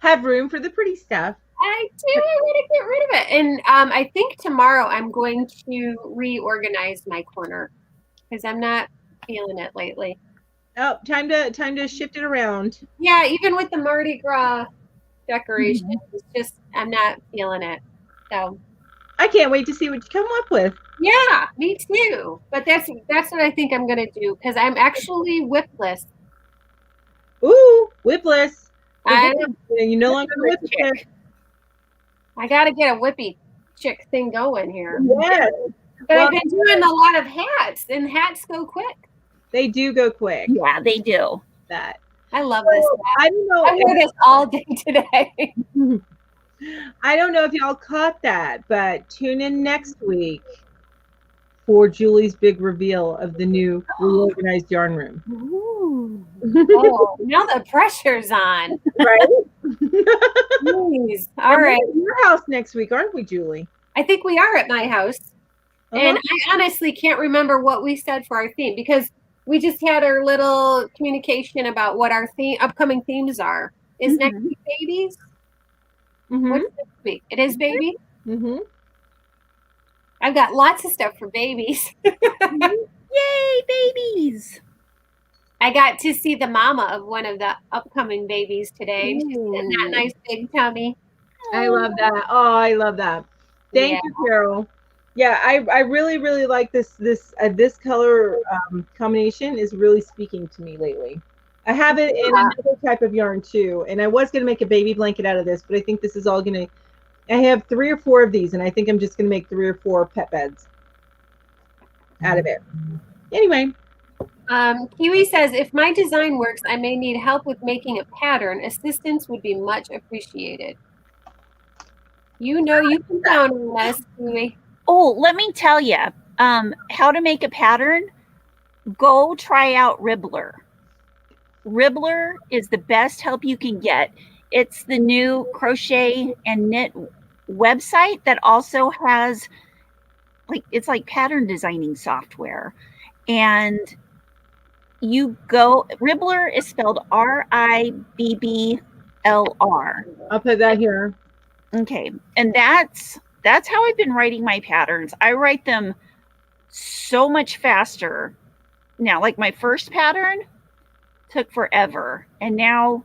Have room for the pretty stuff. I do. I want to get rid of it. And I think tomorrow I'm going to reorganize my corner because I'm not feeling it lately. Oh, time to shift it around. Yeah, even with the Mardi Gras decoration, it's just I'm not feeling it. So I can't wait to see what you come up with. Yeah, me too. But that's what I think I'm gonna do because I'm actually whipless. Ooh, whipless. You no longer whip chick. I gotta get a whippy chick thing going here. Yes. But I've been doing a lot of hats, and hats go quick. They do go quick. Yeah, they do. That. I love this hat. I don't know. I wear this all day today. I don't know if y'all caught that, but tune in next week for Julie's big reveal of the new reorganized yarn room. Ooh. Oh, now the pressure's on. Right? Jeez. All right. We're at your house next week, aren't we, Julie? I think we are at my house. And I honestly can't remember what we said for our theme because we just had our little communication about what our upcoming themes are. Is next week babies? What's next week? It is baby? I've got lots of stuff for babies. Yay, babies! I got to see the mama of one of the upcoming babies today. She's in that nice big tummy. I love that. Oh, I love that. Thank you, Carol. Yeah, I really really like this color combination is really speaking to me lately. I have it in another type of yarn too, and I was gonna make a baby blanket out of this, but I think this is all gonna. I have 3 or 4 of these, and I think I'm just gonna make 3 or 4 pet beds out of it. Anyway. Kiwi says, if my design works, I may need help with making a pattern. Assistance would be much appreciated. You know you can count on us, Kiwi. Oh, let me tell you how to make a pattern. Go try out Ribbler. Ribbler is the best help you can get. It's the new crochet and knit website that also has it's like pattern designing software. And you go, Ribbler is spelled Ribbler. I'll put that here. Okay. And that's how I've been writing my patterns. I write them so much faster. Now, like my first pattern took forever, and now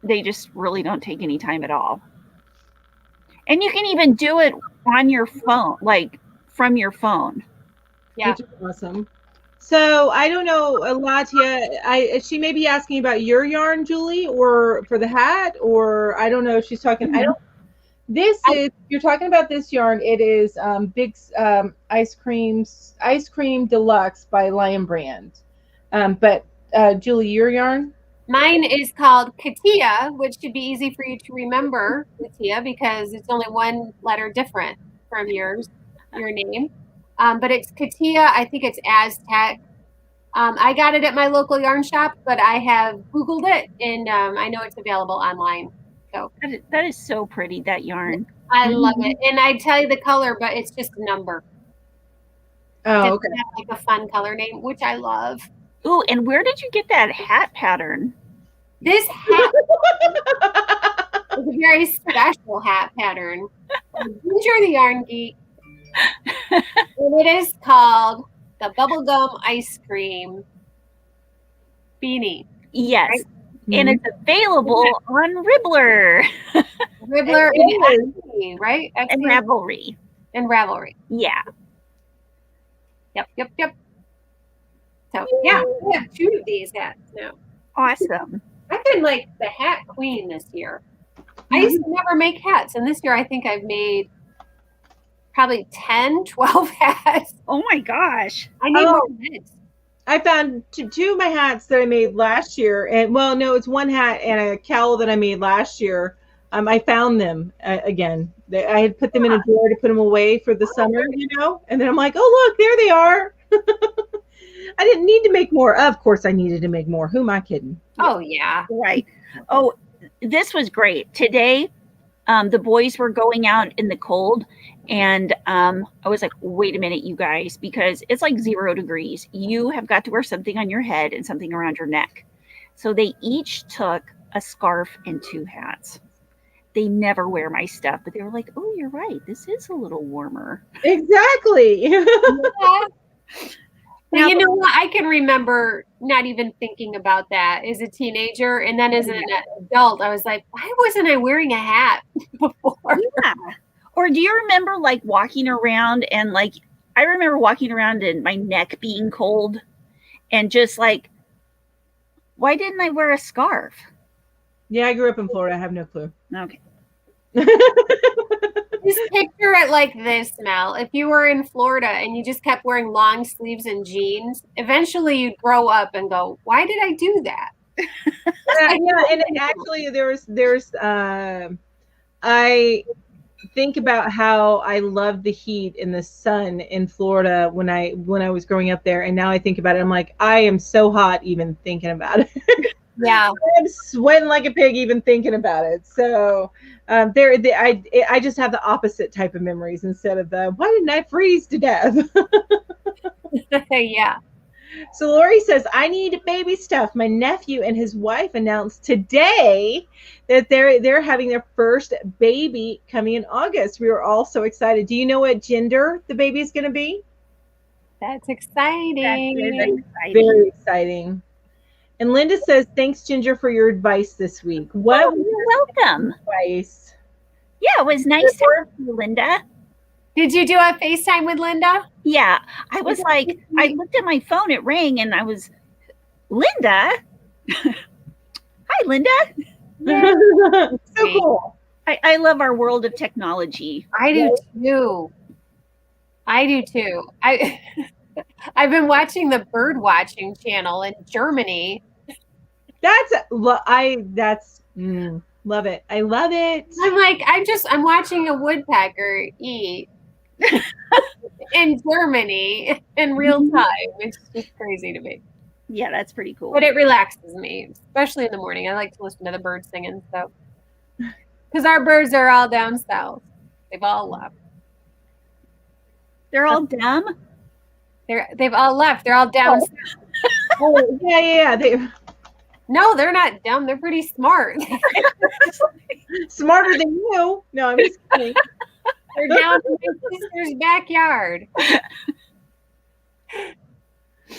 they just really don't take any time at all. And you can even do it on your phone, like from your phone. Yeah. Which is awesome. So I don't know, Latia, she may be asking about your yarn, Julie, or for the hat, or I don't know if she's talking. You're talking about this yarn. It is Big Ice Cream Deluxe by Lion Brand. But Julie, your yarn? Mine is called Katia, which should be easy for you to remember, Katia, because it's only one letter different from your name. But it's Katia. I think it's Aztec. I got it at my local yarn shop, but I have Googled it, and I know it's available online. So that is so pretty, that yarn. I love it. And I tell you the color, but it's just a number. Oh, okay. Have like a fun color name, which I love. Ooh, and where did you get that hat pattern? This hat is a very special hat pattern. Ginger the Yarn Geek. And it is called the Bubblegum Ice Cream Beanie. Yes. Right? And it's available on Ribbler. Ribbler and Etsy, right? Etsy. And Ravelry. And Ravelry. Yeah. Yep. So, yeah, we have 2 of these hats now. Awesome. I've been like the hat queen this year. I used to never make hats, and this year I think I've made probably 10, 12 hats. Oh my gosh. I need more hats. I found 2 of my hats that I made last year, and well, no, it's 1 hat and a cowl that I made last year. I found them again. I had put them in a drawer to put them away for the summer, and then I'm like, oh look, there they are. I didn't need to make more. Of course, I needed to make more. Who am I kidding? Oh yeah, right. Oh, this was great today. The boys were going out in the cold, and I was like, wait a minute, you guys, because it's like 0 degrees. You have got to wear something on your head and something around your neck. So they each took a scarf and 2 hats. They never wear my stuff, but they were like, oh, you're right. This is a little warmer. Exactly. Yeah. Now, you know what? I can remember not even thinking about that as a teenager. And then as an adult, I was like, why wasn't I wearing a hat before? Yeah. Or do you remember like walking around and like, I remember walking around and my neck being cold and just like, why didn't I wear a scarf? Yeah, I grew up in Florida. I have no clue. Okay. Just picture it like this, Mel. If you were in Florida and you just kept wearing long sleeves and jeans, eventually you'd grow up and go, why did I do that? Yeah, and actually there's I think about how I loved the heat and the sun in Florida when I was growing up there, and now I think about it, I'm like, I am so hot even thinking about it. Yeah, I'm sweating like a pig even thinking about it. So I just have the opposite type of memories instead of the why didn't I freeze to death? Yeah. So Lori says, I need baby stuff. My nephew and his wife announced today that they're having their first baby coming in August. We were all so excited. Do you know what gender the baby is going to be? That's exciting. Very exciting. And Linda says, thanks, Ginger, for your advice this week. What Oh, you're welcome. advice? Yeah, it was nice to meet you, Linda. Did you do a FaceTime with Linda? Yeah, I was like, I looked at my phone, it rang, and I was, Linda? Hi, Linda. So cool. I love our world of technology. I do too. I've been watching the bird watching channel in Germany. Love it. I love it. I'm like, I'm watching a woodpecker eat in Germany in real time. It's just crazy to me. Yeah, that's pretty cool. But it relaxes me, especially in the morning. I like to listen to the birds singing. So, because our birds are all down south, they've all left. They're all dumb. They've all left. They're all down south. Oh, yeah. No, they're not dumb. They're pretty smart. Smarter than you. No, I'm just kidding. They're down in my sister's backyard.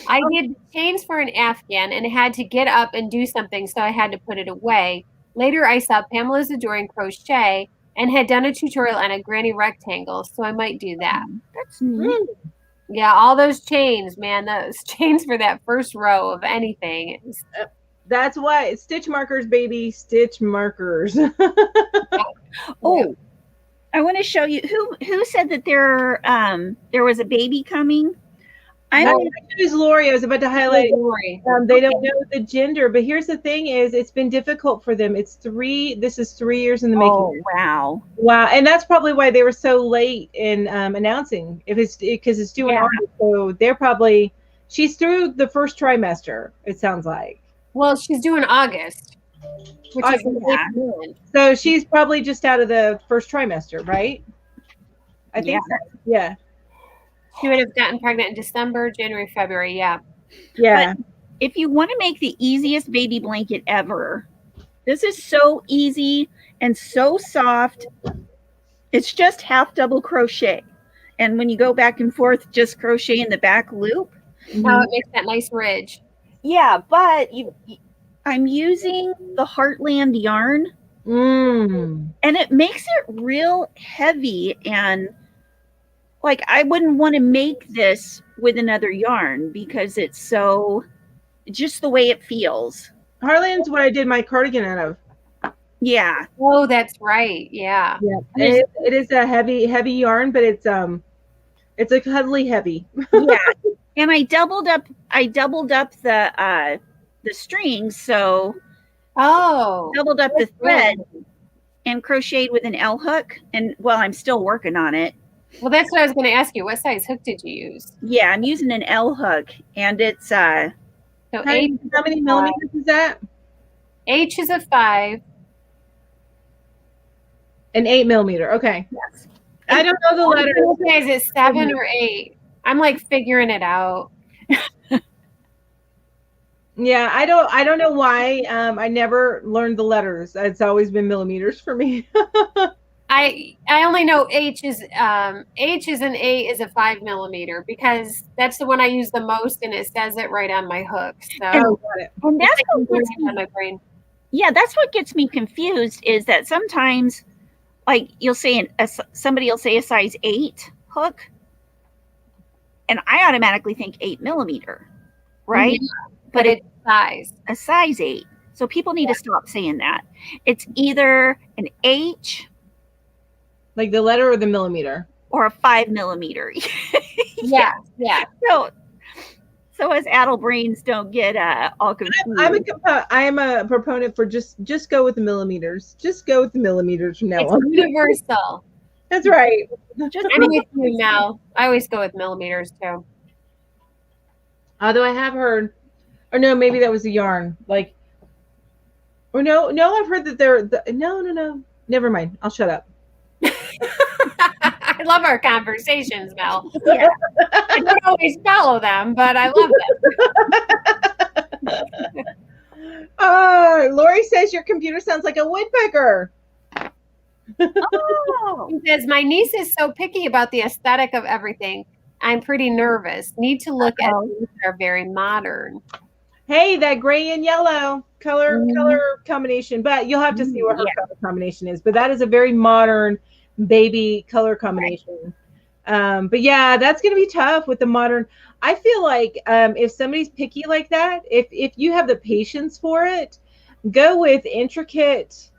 I did chains for an Afghan and had to get up and do something, so I had to put it away. Later, I saw Pamela Zadoring crochet and had done a tutorial on a granny rectangle, so I might do that. That's neat. Yeah, all those chains, man. Those chains for that first row of anything. That's why stitch markers, baby, stitch markers. Oh, I want to show you who said that there was a baby coming. It was Lori. I was about to highlight. They don't know the gender, but here's the thing: it's been difficult for them. This is 3 years in the making. Oh, wow! And that's probably why they were so late in announcing. Because it's due in August, so she's through the first trimester. It sounds like. Well, she's due in August, which is month. So she's probably just out of the first trimester, right? I think so. Yeah. She would have gotten pregnant in December, January, February. Yeah. But if you want to make the easiest baby blanket ever, this is so easy and so soft. It's just half double crochet. And when you go back and forth, just crochet in the back loop. Oh, it makes that nice ridge. Yeah, but I'm using the Heartland yarn. And it makes it real heavy, and like I wouldn't want to make this with another yarn because it's so just the way it feels. Heartland's what I did my cardigan out of. Yeah. Oh, that's right. Yeah. It is a heavy yarn, but it's a cuddly heavy. Yeah. And I doubled up the strings, so doubled up the thread and crocheted with an L hook, and I'm still working on it. Well, that's what I was going to ask you. What size hook did you use? Yeah, I'm using an L hook, and it's so how many millimeters is that? H is a 5. An 8 millimeter. Okay. Yes. I don't know the letters. Is it 7 or 8? I'm like figuring it out. Yeah, I don't know why. I never learned the letters. It's always been millimeters for me. I only know H is an 8 is a 5 millimeter because that's the one I use the most, and it says it right on my hook. So and that's what gets me on my brain. Yeah, that's what gets me confused is that sometimes, like you'll say somebody will say a size 8 hook, and I automatically think 8 millimeter, right? Yeah, but it's a size 8. So people need to stop saying that. It's either an H, like the letter or the millimeter, or a 5 millimeter. Yeah. So as adult brains don't get all confused. I am a proponent for just go with the millimeters. Just go with the millimeters from now on. Universal. That's right. I'm with you now. I always go with millimeters too. Although I have heard, or no, maybe that was a yarn. Like, or no, I've heard that no. Never mind. I'll shut up. I love our conversations, Mel. Yeah. I don't always follow them, but I love them. Lori says your computer sounds like a woodpecker. She says, my niece is so picky about the aesthetic of everything. I'm pretty nervous. Need to look at things that are very modern. Hey, that gray and yellow color combination, but you'll have to see what her color combination is. But that is a very modern baby color combination. But yeah, that's gonna be tough with the modern. I feel like if somebody's picky like that, if you have the patience for it, go with intricate,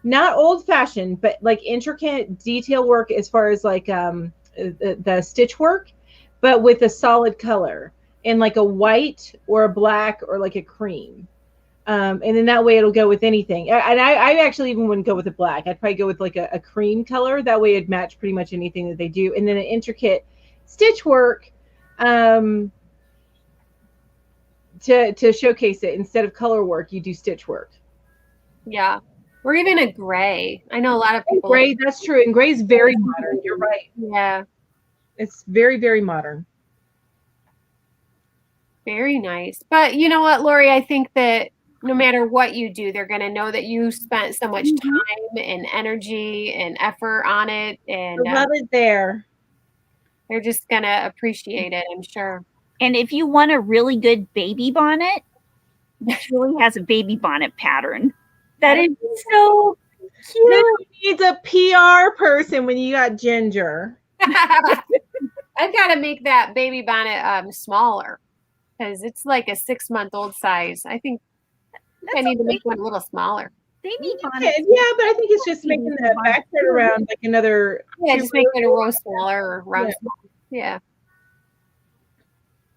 not old fashioned, but like intricate detail work as far as like the stitch work, but with a solid color and like a white or a black or like a cream. And then that way it'll go with anything. And I actually even wouldn't go with a black. I'd probably go with like a cream color. That way it'd match pretty much anything that they do. And then an intricate stitch work to showcase it. Instead of color work, you do stitch work. Yeah. Or even a gray. I know a lot of people. Gray, that's true. And gray's very modern. You're right. Yeah. It's very, very modern. Very nice. But you know what, Lori? I think that no matter what you do, they're going to know that you spent so much time and energy and effort on it. And I love it there. They're just going to appreciate it, I'm sure. And if you want a really good baby bonnet, Julie has a baby bonnet pattern. That is so cute. Who needs a PR person when you got Ginger? I've got to make that baby bonnet smaller because it's like a 6-month-old size. I think I need to make one a little smaller. Baby bonnet. Yeah, but I think it's just making the back part around like another. Yeah, just make it a row smaller or round smaller. Yeah.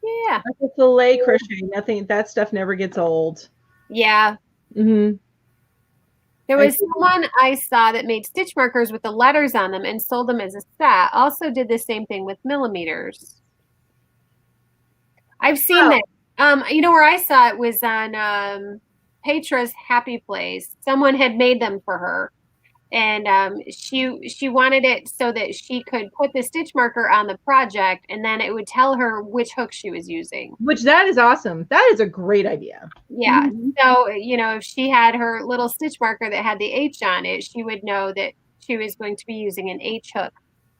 Yeah. Like a filet crochet. Nothing. That stuff never gets old. Yeah. Mm-hmm. There was someone I saw that made stitch markers with the letters on them and sold them as a set. Also did the same thing with millimeters. I've seen that. You know where I saw it was on Petra's Happy Place. Someone had made them for her. And she wanted it so that she could put the stitch marker on the project and then it would tell her which hook she was using. Which that is awesome. That is a great idea. Yeah. So, you know, if she had her little stitch marker that had the H on it, she would know that she was going to be using an H hook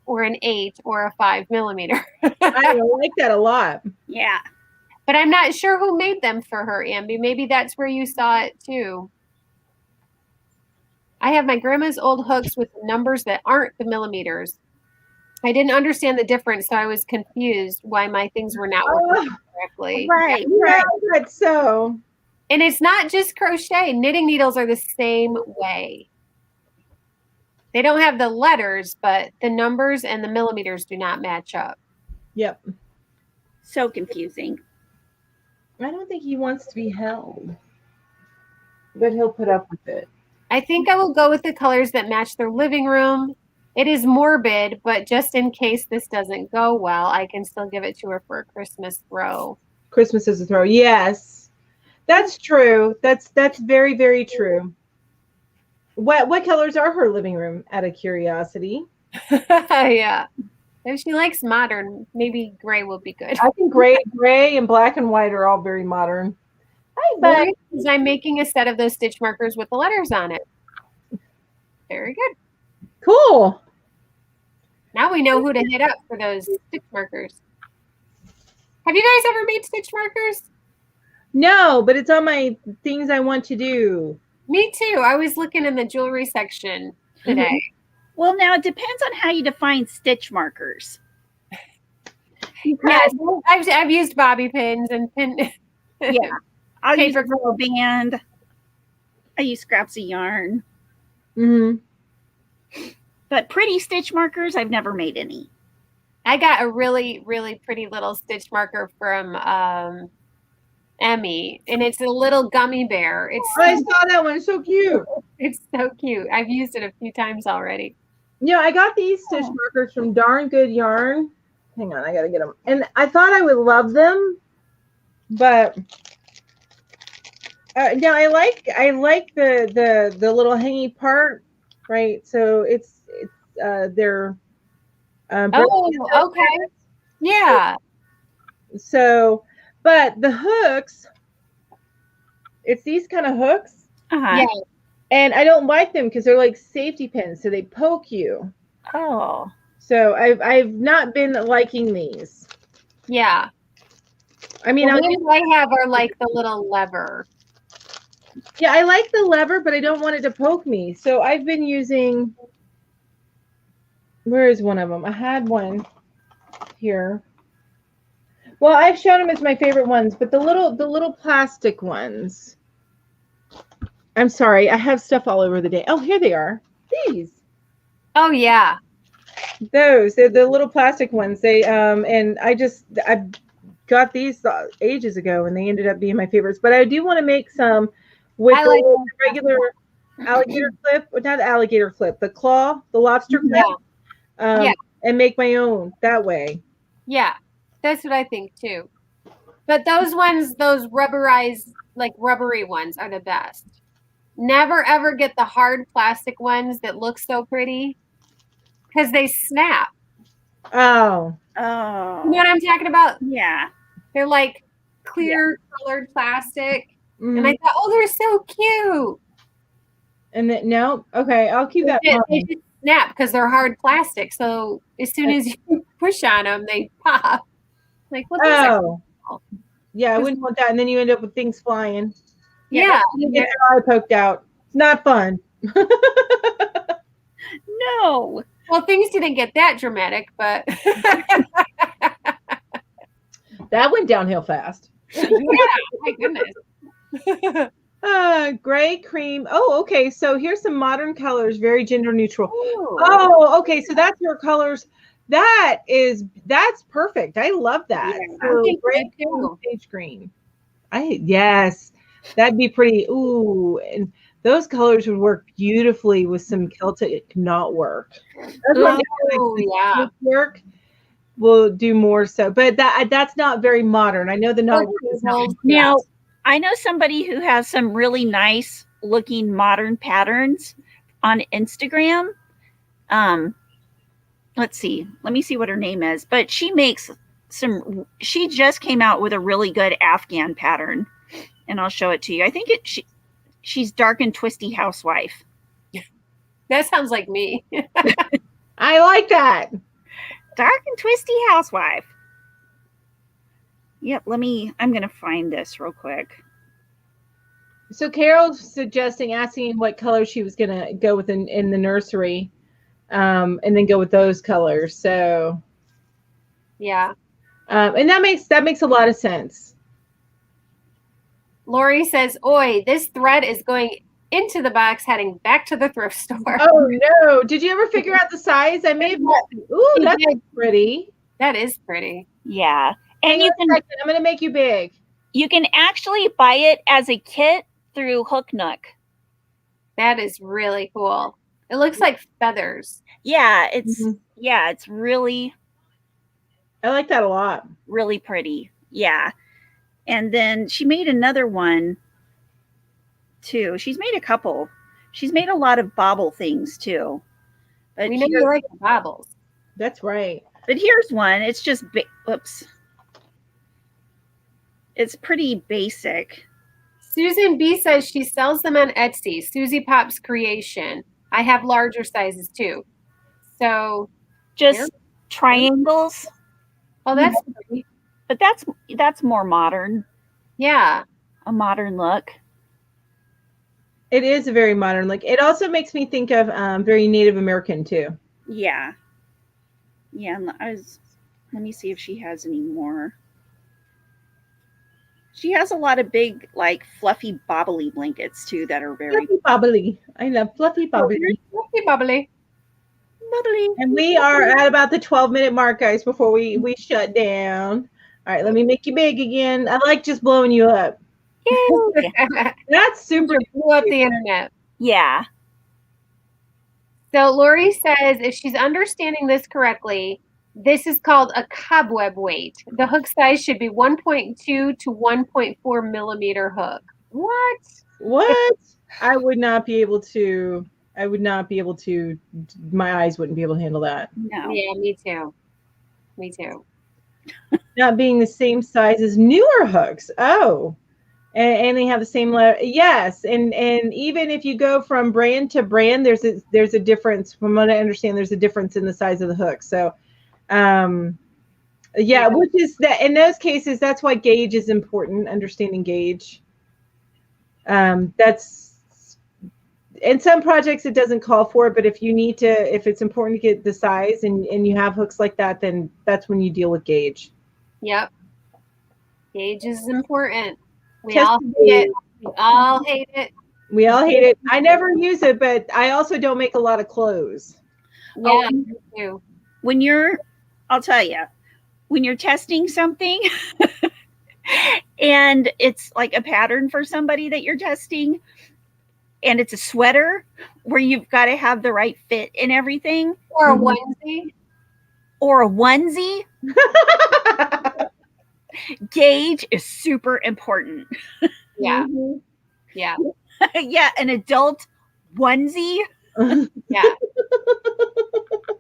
or an 8 or a 5 millimeter. I like that a lot. Yeah. But I'm not sure who made them for her, Ambi. Maybe that's where you saw it too. I have my grandma's old hooks with the numbers that aren't the millimeters. I didn't understand the difference, so I was confused why my things were not working correctly. Right. Right. So. And it's not just crochet. Knitting needles are the same way. They don't have the letters, but the numbers and the millimeters do not match up. Yep. So confusing. I don't think he wants to be held, but he'll put up with it. I think I will go with the colors that match their living room. It is morbid, but just in case this doesn't go well, I can still give it to her for a Christmas throw. Christmas is a throw. Yes, that's true. That's very, very true. What colors are her living room? Out of curiosity. Yeah. If she likes modern, maybe gray will be good. I think gray and black and white are all very modern. But I'm making a set of those stitch markers with the letters on it. Very good. Cool. Now we know who to hit up for those stitch markers. Have you guys ever made stitch markers? No, but it's on my things I want to do. Me too. I was looking in the jewelry section today. Well, now it depends on how you define stitch markers. Yes, I've used bobby pins and pin. Yeah. I'll use Paper a rubber band. I use scraps of yarn. Mm-hmm. But pretty stitch markers, I've never made any. I got a really, really pretty little stitch marker from Emmy, and it's a little gummy bear. I saw that one. So cute. It's so cute. I've used it a few times already. Yeah, I got these stitch markers from Darn Good Yarn. Hang on, I gotta get them. And I thought I would love them, but no, I like the little hangy part, right? So it's they're okay, yeah. So, but the hooks, it's these kind of hooks. Yeah. And I don't like them because they're like safety pins, so they poke you. Oh. So I've not been liking these. Yeah. I mean, the ones I have are like the little lever. Yeah, I like the lever, but I don't want it to poke me. So I've been using, where is one of them? I had one here. Well, I've shown them as my favorite ones, but the little plastic ones. I'm sorry, I have stuff all over the day. Oh, here they are. These. Oh yeah. Those, they're the little plastic ones. They and I got these ages ago, and they ended up being my favorites. But I do want to make some with the regular alligator clip, or not alligator clip, the claw, the lobster clip, and make my own that way. Yeah, that's what I think too. But those ones, those rubberized, like rubbery ones, are the best. Never ever get the hard plastic ones that look so pretty because they snap. Oh. Oh. You know what I'm talking about? Yeah. They're like clear colored plastic. And I thought, oh, they're so cute. And then, no, okay, I'll keep that. They just snap because they're hard plastic. So as soon as you push on them, they pop. Like, what is that? Yeah, I wouldn't want that. And then you end up with things flying. Yeah. You get your eye poked out. It's not fun. No. Well, things didn't get that dramatic, but that went downhill fast. Yeah, my goodness. Gray, cream. Oh, okay. So here's some modern colors, very gender neutral. Ooh. Oh, okay. So that's your colors. That's perfect. I love that. Yeah, so gray, sage green. Yes, that'd be pretty. Ooh, and those colors would work beautifully with some Celtic knotwork. Work will do more so, but that's not very modern. I know the knotwork is not. Now, I know somebody who has some really nice looking modern patterns on Instagram. Let's see. Let me see what her name is. But she makes she just came out with a really good Afghan pattern. And I'll show it to you. I think she's dark and twisty housewife. That sounds like me. I like that. Dark and twisty housewife. Yep, I'm going to find this real quick. So Carol's asking what color she was going to go with in the nursery, and then go with those colors. So, yeah. And that makes a lot of sense. Lori says, "Oi, this thread is going into the box, heading back to the thrift store." Oh no! Did you ever figure out the size? I may have. Ooh, that's pretty. That is pretty. Yeah. And I'm going to make you big. You can actually buy it as a kit through Hook Nook. That is really cool. It looks like feathers. Yeah, it's really. I like that a lot. Really pretty. Yeah. And then she made another one too. She's made a couple. She's made a lot of bobble things too. But we know you like the bobbles. That's right. But here's one. It's just whoops. It's pretty basic. Susan B says she sells them on Etsy. Susie Pop's Creation. I have larger sizes too. So just triangles. Oh, that's pretty. But that's more modern. Yeah. A modern look. It is a very modern look. It also makes me think of very Native American too. Yeah. Yeah. Let me see if she has any more. She has a lot of big, like, fluffy, bobbly blankets, too, that are very... Fluffy, bobbly. I love fluffy, bobbly. Fluffy, bobbly. Bobbly. And we are at about the 12-minute mark, guys, before we shut down. All right, let me make you big again. I like just blowing you up. That's super. Blew up the internet. Yeah. So Lori says, if she's understanding this correctly, this is called a cobweb weight. The hook size should be 1.2 to 1.4 millimeter hook. What? I would not be able to. My eyes wouldn't be able to handle that. No. Yeah, me too. Not being the same size as newer hooks. Oh. And they have the same letter. Yes. And even if you go from brand to brand, there's a difference. From what I understand, there's a difference in the size of the hook. So Yeah, which is that in those cases, that's why gauge is important, understanding gauge. That's in some projects it doesn't call for it, but if it's important to get the size and you have hooks like that, then that's when you deal with gauge. Yep. Gauge is important. We all hate it. We all hate it. We all hate it. I never use it, but I also don't make a lot of clothes. Yeah, me too. I'll tell you, when you're testing something and it's like a pattern for somebody that you're testing, and it's a sweater where you've got to have the right fit and everything. Or a onesie. Or a onesie. Gauge is super important. Yeah. Yeah. Yeah, an adult onesie. Yeah.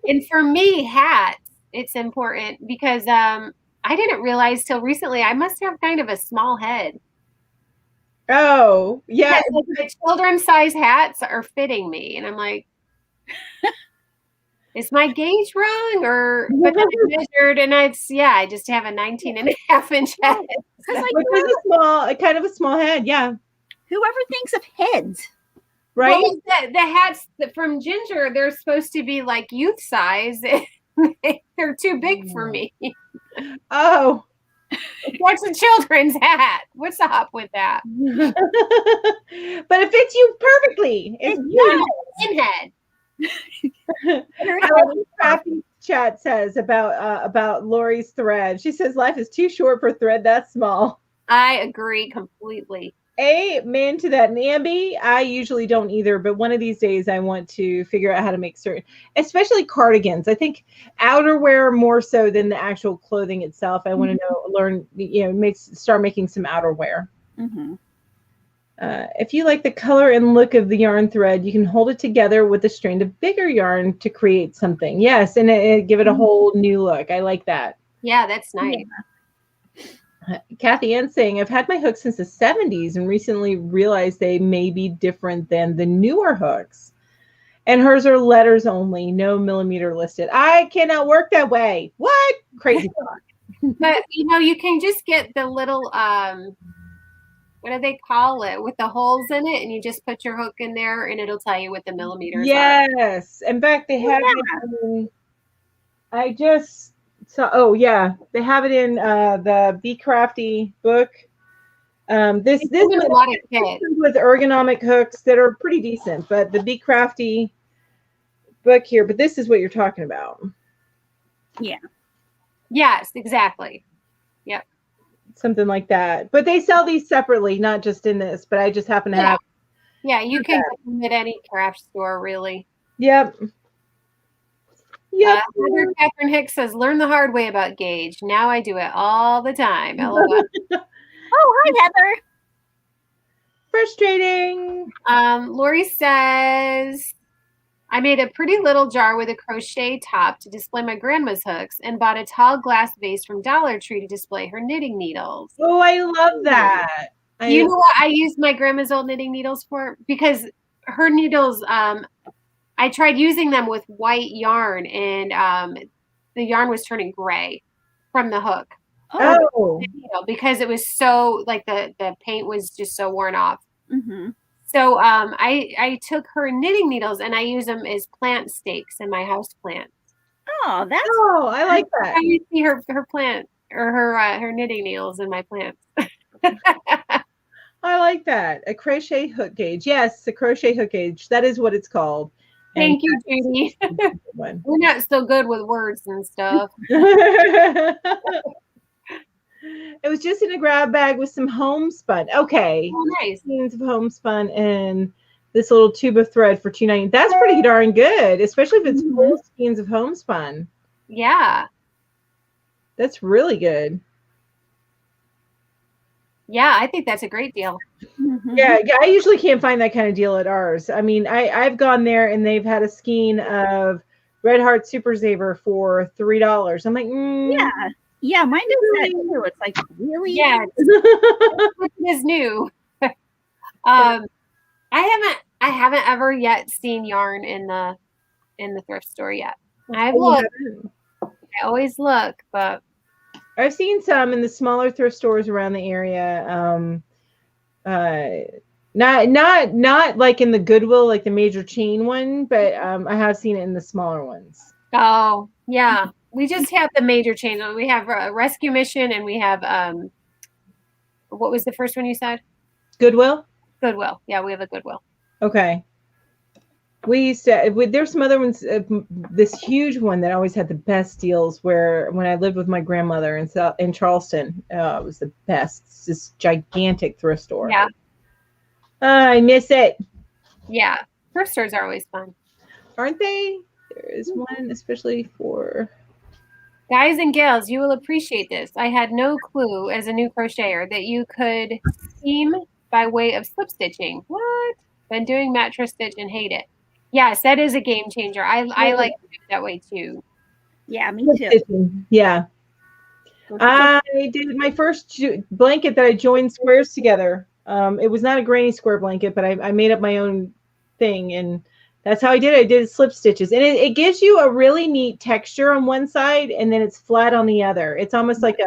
And for me, hats, it's important because I didn't realize till recently I must have kind of a small head. Oh, yeah. Like the children's size hats are fitting me. And I'm like, is my gauge wrong? But then I measured and I just have a 19 and a half inch head. Which is kind of a small head, yeah. Whoever thinks of heads. Right? Well, the hats from Ginger, they're supposed to be like youth size. They're too big for me. Oh. What's a children's hat? What's up with that? But it fits you perfectly. It's pinhead. Crafty chat says about Lori's thread. She says life is too short for thread that small. I agree completely. Amen to that. Namby, I usually don't either, but one of these days I want to figure out how to make certain, especially cardigans. I think outerwear more so than the actual clothing itself. I want to start making some outerwear. Mm-hmm. If you like the color and look of the yarn thread, you can hold it together with a strand of bigger yarn to create something. Yes, and give it a whole new look. I like that. Yeah, that's nice. Yeah. Kathy Ann saying, I've had my hooks since the 70s and recently realized they may be different than the newer hooks. And hers are letters only, no millimeter listed. I cannot work that way. What? Crazy. But, you can just get the little, what do they call it? With the holes in it, and you just put your hook in there, and it'll tell you what the millimeters are. Yes. In fact, they have it they have it in the Be Crafty book. This is a lot of kits with ergonomic hooks that are pretty decent, but the Be Crafty book here, but this is what you're talking about. Yeah. Yes, exactly. Yep. Something like that. But they sell these separately, not just in this, but I just happen to have. Yeah, you can get them at any craft store, really. Yep. Yep. Heather Catherine Hicks says, learn the hard way about gauge. Now I do it all the time. LOL. Oh, hi, Heather. Frustrating. Lori says, I made a pretty little jar with a crochet top to display my grandma's hooks and bought a tall glass vase from Dollar Tree to display her knitting needles. Oh, I love that. You know what I used my grandma's old knitting needles for? Because her needles, I tried using them with white yarn, and the yarn was turning gray from the hook. Oh. Because it was so, like, the paint was just so worn off. Mm-hmm. So I took her knitting needles, and I use them as plant stakes in my house plants. Oh, I like that. I see her plant, or her knitting needles in my plants. I like that. A crochet hook gauge. Yes, a crochet hook gauge. That is what it's called. Thank you, Judy. We're not so good with words and stuff. It was just in a grab bag with some homespun. Okay. Oh, nice. Skeins of homespun and this little tube of thread for $2.99. That's pretty darn good, especially if it's full skeins of homespun. Yeah. That's really good. Yeah, I think that's a great deal. Mm-hmm. Yeah, I usually can't find that kind of deal at ours. I mean, I've gone there and they've had a skein of Red Heart Super Saver for $3. I'm like, yeah, mine does that too. It's like, really? Yeah, it is new. I haven't ever yet seen yarn in the thrift store yet. I've looked. I always look, but I've seen some in the smaller thrift stores around the area. Not like in the Goodwill, like the major chain one, but I have seen it in the smaller ones. Oh, yeah. We just have the major chains. We have Rescue Mission, and we have what was the first one you said? Goodwill? Goodwill. Yeah, we have a Goodwill. Okay. We used to, there's some other ones, this huge one that always had the best deals where when I lived with my grandmother in Charleston, it was the best. It's this gigantic thrift store. Yeah. I miss it. Yeah. Thrift stores are always fun. Aren't they? There is one especially for... Guys and gals, you will appreciate this. I had no clue as a new crocheter that you could seam by way of slip stitching. What? Been doing mattress stitch and hate it. Yes, that is a game changer. I like to do it that way too. Yeah, me too. Yeah. I did my first blanket that I joined squares together. It was not a granny square blanket, but I made up my own thing, and that's how I did it. I did slip stitches, and it gives you a really neat texture on one side, and then it's flat on the other. It's almost like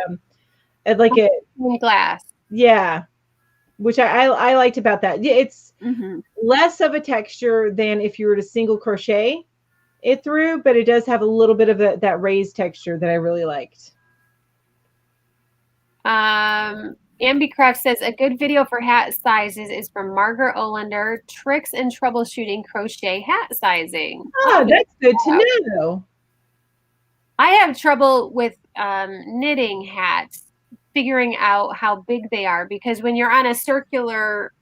a glass. Yeah, which I liked about that. It's less of a texture than if you were to single crochet it through, but it does have a little bit of that raised texture that I really liked. Ambicraft says a good video for hat sizes is from Margaret Olander, Tricks and Troubleshooting Crochet Hat Sizing. Oh, that's good to know. I have trouble with knitting hats, figuring out how big they are, because when you're on a circular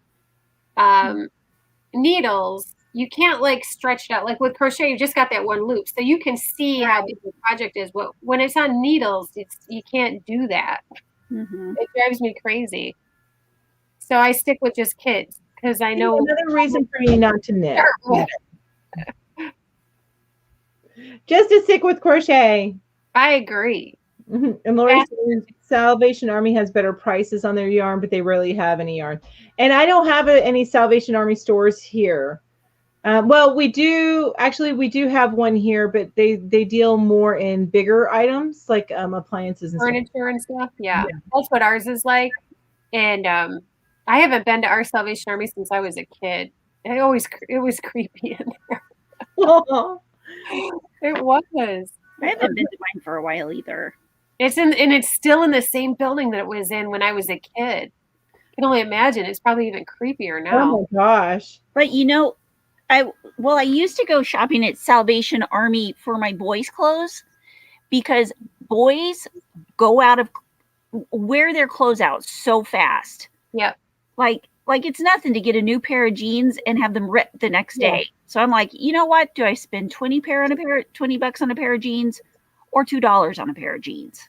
needles, you can't like stretch it out. Like with crochet, you just got that one loop, so you can see how big the project is. But when it's on needles, you can't do that. It drives me crazy. So I stick with just kids because I know another reason for me not to knit. Just to stick with crochet. I agree. And Lori says Salvation Army has better prices on their yarn, but they rarely have any yarn. And I don't have any Salvation Army stores here. Well, we do have one here, but they deal more in bigger items like appliances and furniture and stuff. Yeah, that's what ours is like. And I haven't been to our Salvation Army since I was a kid. It was creepy in there. It was. I haven't been to mine for a while either. It's still in the same building that it was in when I was a kid. I can only imagine. It's probably even creepier now. Oh my gosh! But I used to go shopping at Salvation Army for my boys' clothes because boys wear their clothes out so fast. Yep. Like it's nothing to get a new pair of jeans and have them ripped the next day. So I'm like, you know what? Do I spend $20 on a pair of jeans or $2 on a pair of jeans?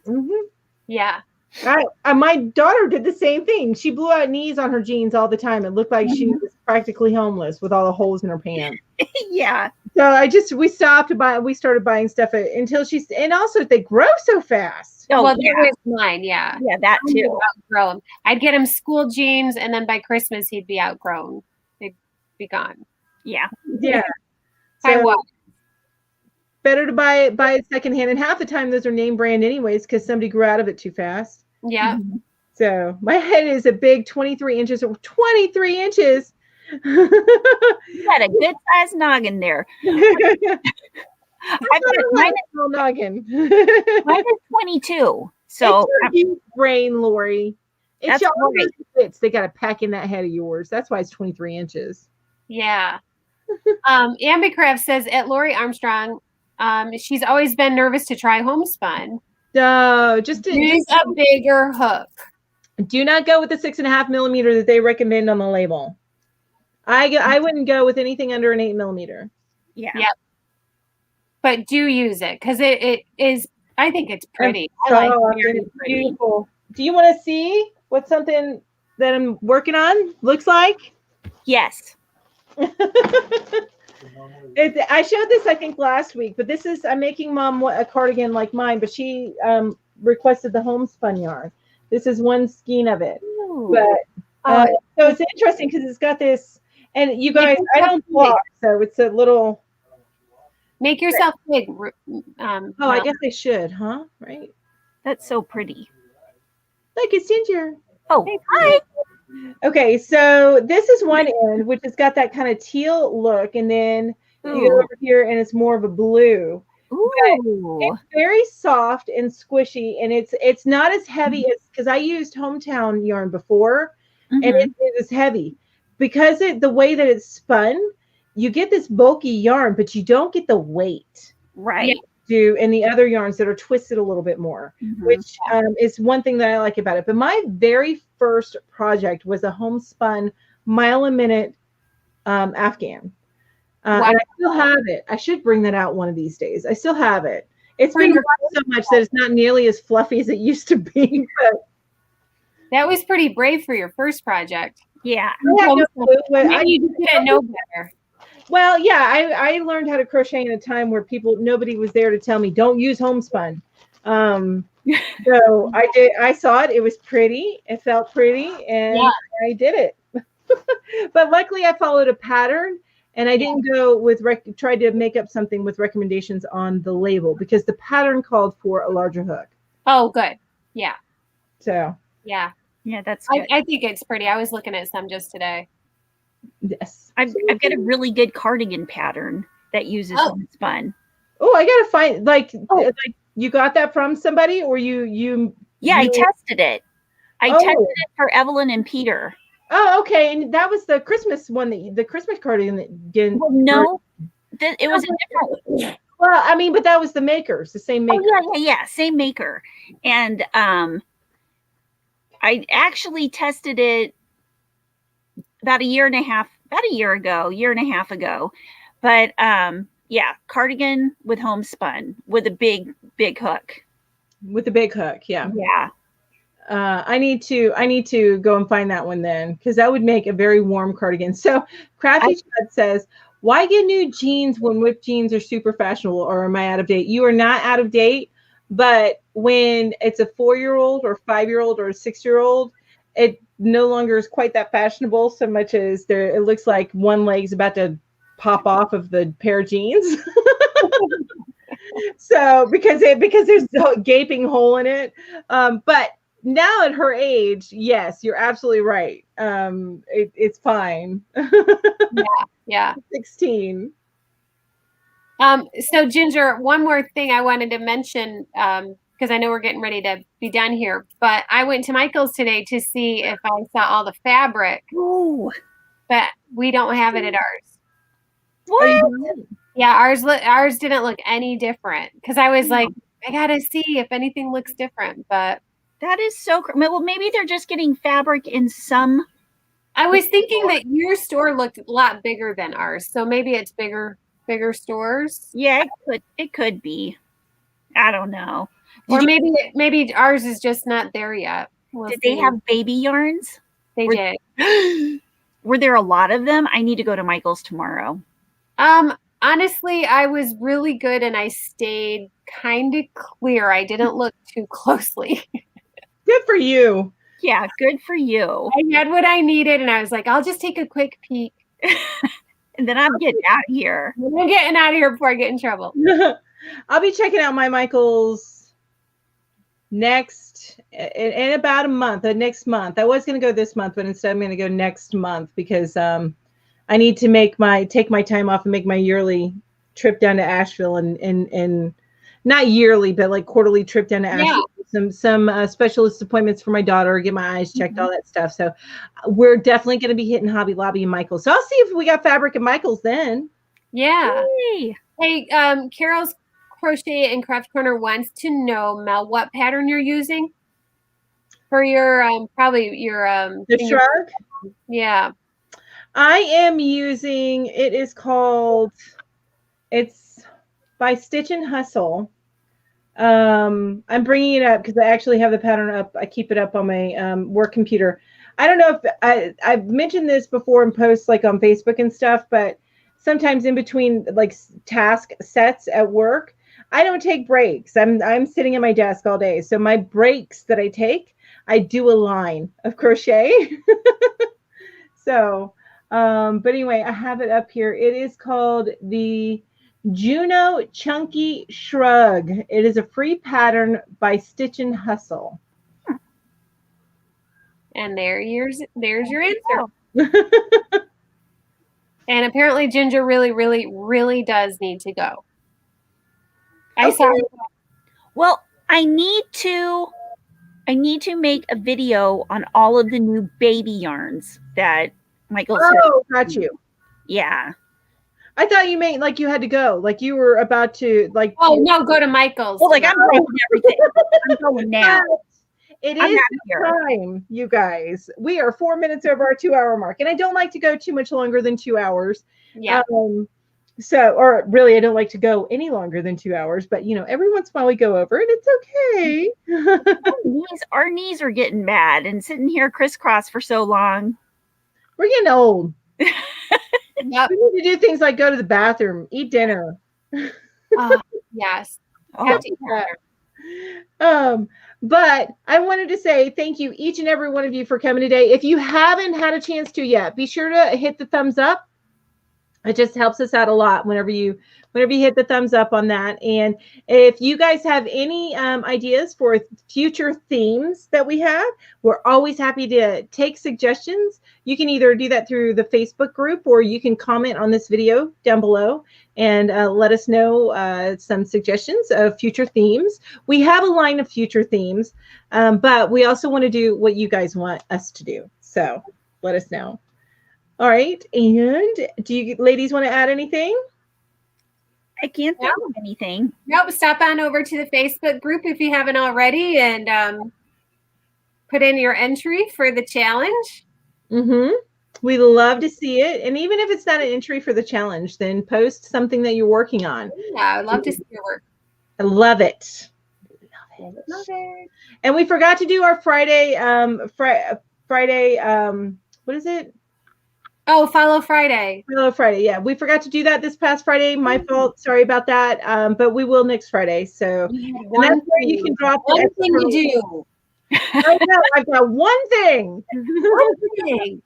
Yeah. My daughter did the same thing. She blew out knees on her jeans all the time. It looked like she was practically homeless with all the holes in her pants. Yeah. So we stopped buying. We started buying stuff until and also they grow so fast. Oh, well, that was mine. Yeah. Yeah, that too. Outgrow him. I'd get him school jeans, and then by Christmas he'd be outgrown. They'd be gone. Yeah. Yeah. I was. Better to buy it secondhand, and half the time those are name brand anyways because somebody grew out of it too fast. Yeah. So my head is a big 23 inches. 23 inches. You got a good sized noggin there. Mine is noggin. Mine is 22. So it's your brain, Lori. It's your right. bits they got to pack in that head of yours. That's why it's 23 inches. Yeah. Ambicraft says at Lori Armstrong, she's always been nervous to try homespun. No, use a bigger hook. Do not go with the 6.5 millimeter that they recommend on the label. I wouldn't go with anything under an 8 millimeter. Yeah. Yep. But do use it because it is. I think it's pretty. I like it. Beautiful. Do you want to see what something that I'm working on looks like? Yes. I showed this I think last week, but this is I'm making Mom a cardigan like mine, but she requested the homespun yarn. This is one skein of it. Ooh. But so it's interesting because it's got this, and you guys, I don't block, so it's a little. Make yourself big. I guess they should, huh? Right. That's so pretty. Look, it's Ginger. Oh, hi. Okay, so this is one end, which has got that kind of teal look, and then you go over here, and it's more of a blue. Ooh. It's very soft and squishy, and it's not as heavy as, because I used Hometown yarn before, and it is heavy. Because the way that it's spun, you get this bulky yarn, but you don't get the weight. Right. Do in the other yarns that are twisted a little bit more, which is one thing that I like about it. But my very first project was a homespun mile a minute Afghan. And I still have it. I should bring that out one of these days. I still have it. It's been so much that it's not nearly as fluffy as it used to be. But that was pretty brave for your first project. Yeah. You didn't know better. Well, yeah, I learned how to crochet in a time where nobody was there to tell me, don't use homespun. So I did. I saw it. It was pretty. It felt pretty, and I did it. But luckily, I followed a pattern, and I didn't go with tried to make up something with recommendations on the label, because the pattern called for a larger hook. Oh, good. Yeah. So. Yeah. Yeah, that's good. I think it's pretty. I was looking at some just today. Yes. I've got a really good cardigan pattern that uses homespun. Oh, I gotta find like you got that from somebody, or you I tested it. I tested it for Evelyn and Peter. Oh, okay. And that was the Christmas one, the Christmas cardigan that didn't. Well, no, it was a different one. Well, I mean, but that was the makers, the same maker. Oh, yeah, same maker. And I actually tested it about a year and a half ago. But cardigan with homespun with a big hook. With the big hook, yeah. Yeah. I need to go and find that one then, because that would make a very warm cardigan. So Crafty Chad says, why get new jeans when whipped jeans are super fashionable, or am I out of date? You are not out of date, but when it's a 4-year-old or 5-year-old or a 6-year-old, it no longer is quite that fashionable, so much as it looks like one leg's about to pop off of the pair of jeans. So because there's a gaping hole in it. But now at her age, yes, you're absolutely right. It's fine. Yeah. 16. So Ginger, one more thing I wanted to mention, because I know we're getting ready to be done here, but I went to Michael's today to see if I saw all the fabric. Ooh. But we don't have it at ours. What? Yeah, ours didn't look any different, because I was like, I gotta see if anything looks different. But that is so well, maybe they're just getting fabric in some. I was thinking that your store looked a lot bigger than ours, so maybe it's bigger stores. Yeah, it could be. I don't know. Or maybe ours is just not there yet. Did they have baby yarns? They did. Were there a lot of them? I need to go to Michael's tomorrow. Honestly, I was really good, and I stayed kind of clear. I didn't look too closely. Good for you. Yeah, good for you. I had what I needed, and I was like, I'll just take a quick peek. And then I'm getting out of here. I'm getting out of here before I get in trouble. I'll be checking out my Michael's in about a month, next month. I was going to go this month, but instead I'm going to go next month, because I need to take my time off and make my yearly trip down to Asheville, and not yearly, but like quarterly trip down to Asheville. Yeah. Some specialist appointments for my daughter, get my eyes checked, all that stuff. So we're definitely going to be hitting Hobby Lobby and Michael's. So I'll see if we got fabric at Michael's then. Yeah. Hey, Carol's Crochet and Craft Corner wants to know, Mel, what pattern you're using for your the shrug. Yeah. I am using, it's by Stitch and Hustle. I'm bringing it up because I actually have the pattern up. I keep it up on my work computer. I don't know if I've mentioned this before in posts like on Facebook and stuff, but sometimes in between like task sets at work, I don't take breaks. I'm sitting at my desk all day. So my breaks that I take, I do a line of crochet. So, but anyway, I have it up here. It is called the Juno Chunky Shrug. It is a free pattern by Stitch and Hustle. And there's your answer. And apparently Ginger really, really, really does need to go. I saw. Well, I need to make a video on all of the new baby yarns that Michael's. Oh, got you. Yeah. I thought you meant like you had to go, like you were about to like. Oh no, go to Michael's. Well, like I'm going everything. I'm going now. It is time, you guys. We are 4 minutes over our 2-hour mark, and I don't like to go too much longer than 2 hours. Yeah. Or really, I don't like to go any longer than 2 hours. But every once in a while we go over, and it's okay. Our knees are getting bad, and sitting here crisscross for so long. We're getting old. Yep. We need to do things like go to the bathroom, eat dinner. Yes. But I wanted to say thank you, each and every one of you, for coming today. If you haven't had a chance to yet, be sure to hit the thumbs up. It just helps us out a lot whenever you hit the thumbs up on that. And if you guys have any ideas for future themes that we have, we're always happy to take suggestions. You can either do that through the Facebook group, or you can comment on this video down below and let us know some suggestions of future themes. We have a line of future themes, but we also want to do what you guys want us to do. So let us know. All right. And do you ladies want to add anything? I can't think of anything. Nope. Stop on over to the Facebook group if you haven't already, and put in your entry for the challenge. We love to see it. And even if it's not an entry for the challenge, then post something that you're working on. Yeah, I'd love to see your work. I love it. Love it. And we forgot to do our Friday, what is it? Oh, Follow Friday. Follow Friday. Yeah, we forgot to do that this past Friday. My fault. Sorry about that. But we will next Friday. So that's where you can drop one thing to do. I know, I've got one thing. One thing.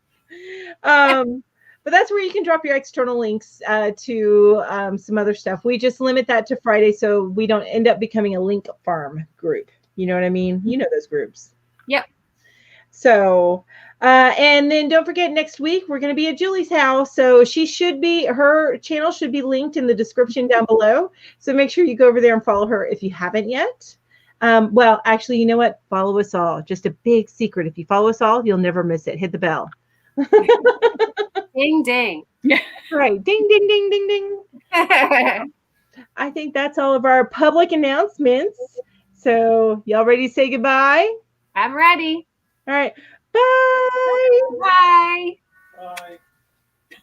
But that's where you can drop your external links to some other stuff. We just limit that to Friday so we don't end up becoming a link farm group. You know what I mean? You know those groups. Yep. So, and then don't forget, next week we're going to be at Julie's house. So her channel should be linked in the description down below. So make sure you go over there and follow her if you haven't yet. Well, actually, you know what? Follow us all. Just a big secret. If you follow us all, you'll never miss it. Hit the bell. Ding, ding. Right. Ding, ding, ding, ding, ding. I think that's all of our public announcements. So y'all ready to say goodbye? I'm ready. All right. Bye. Bye. Bye.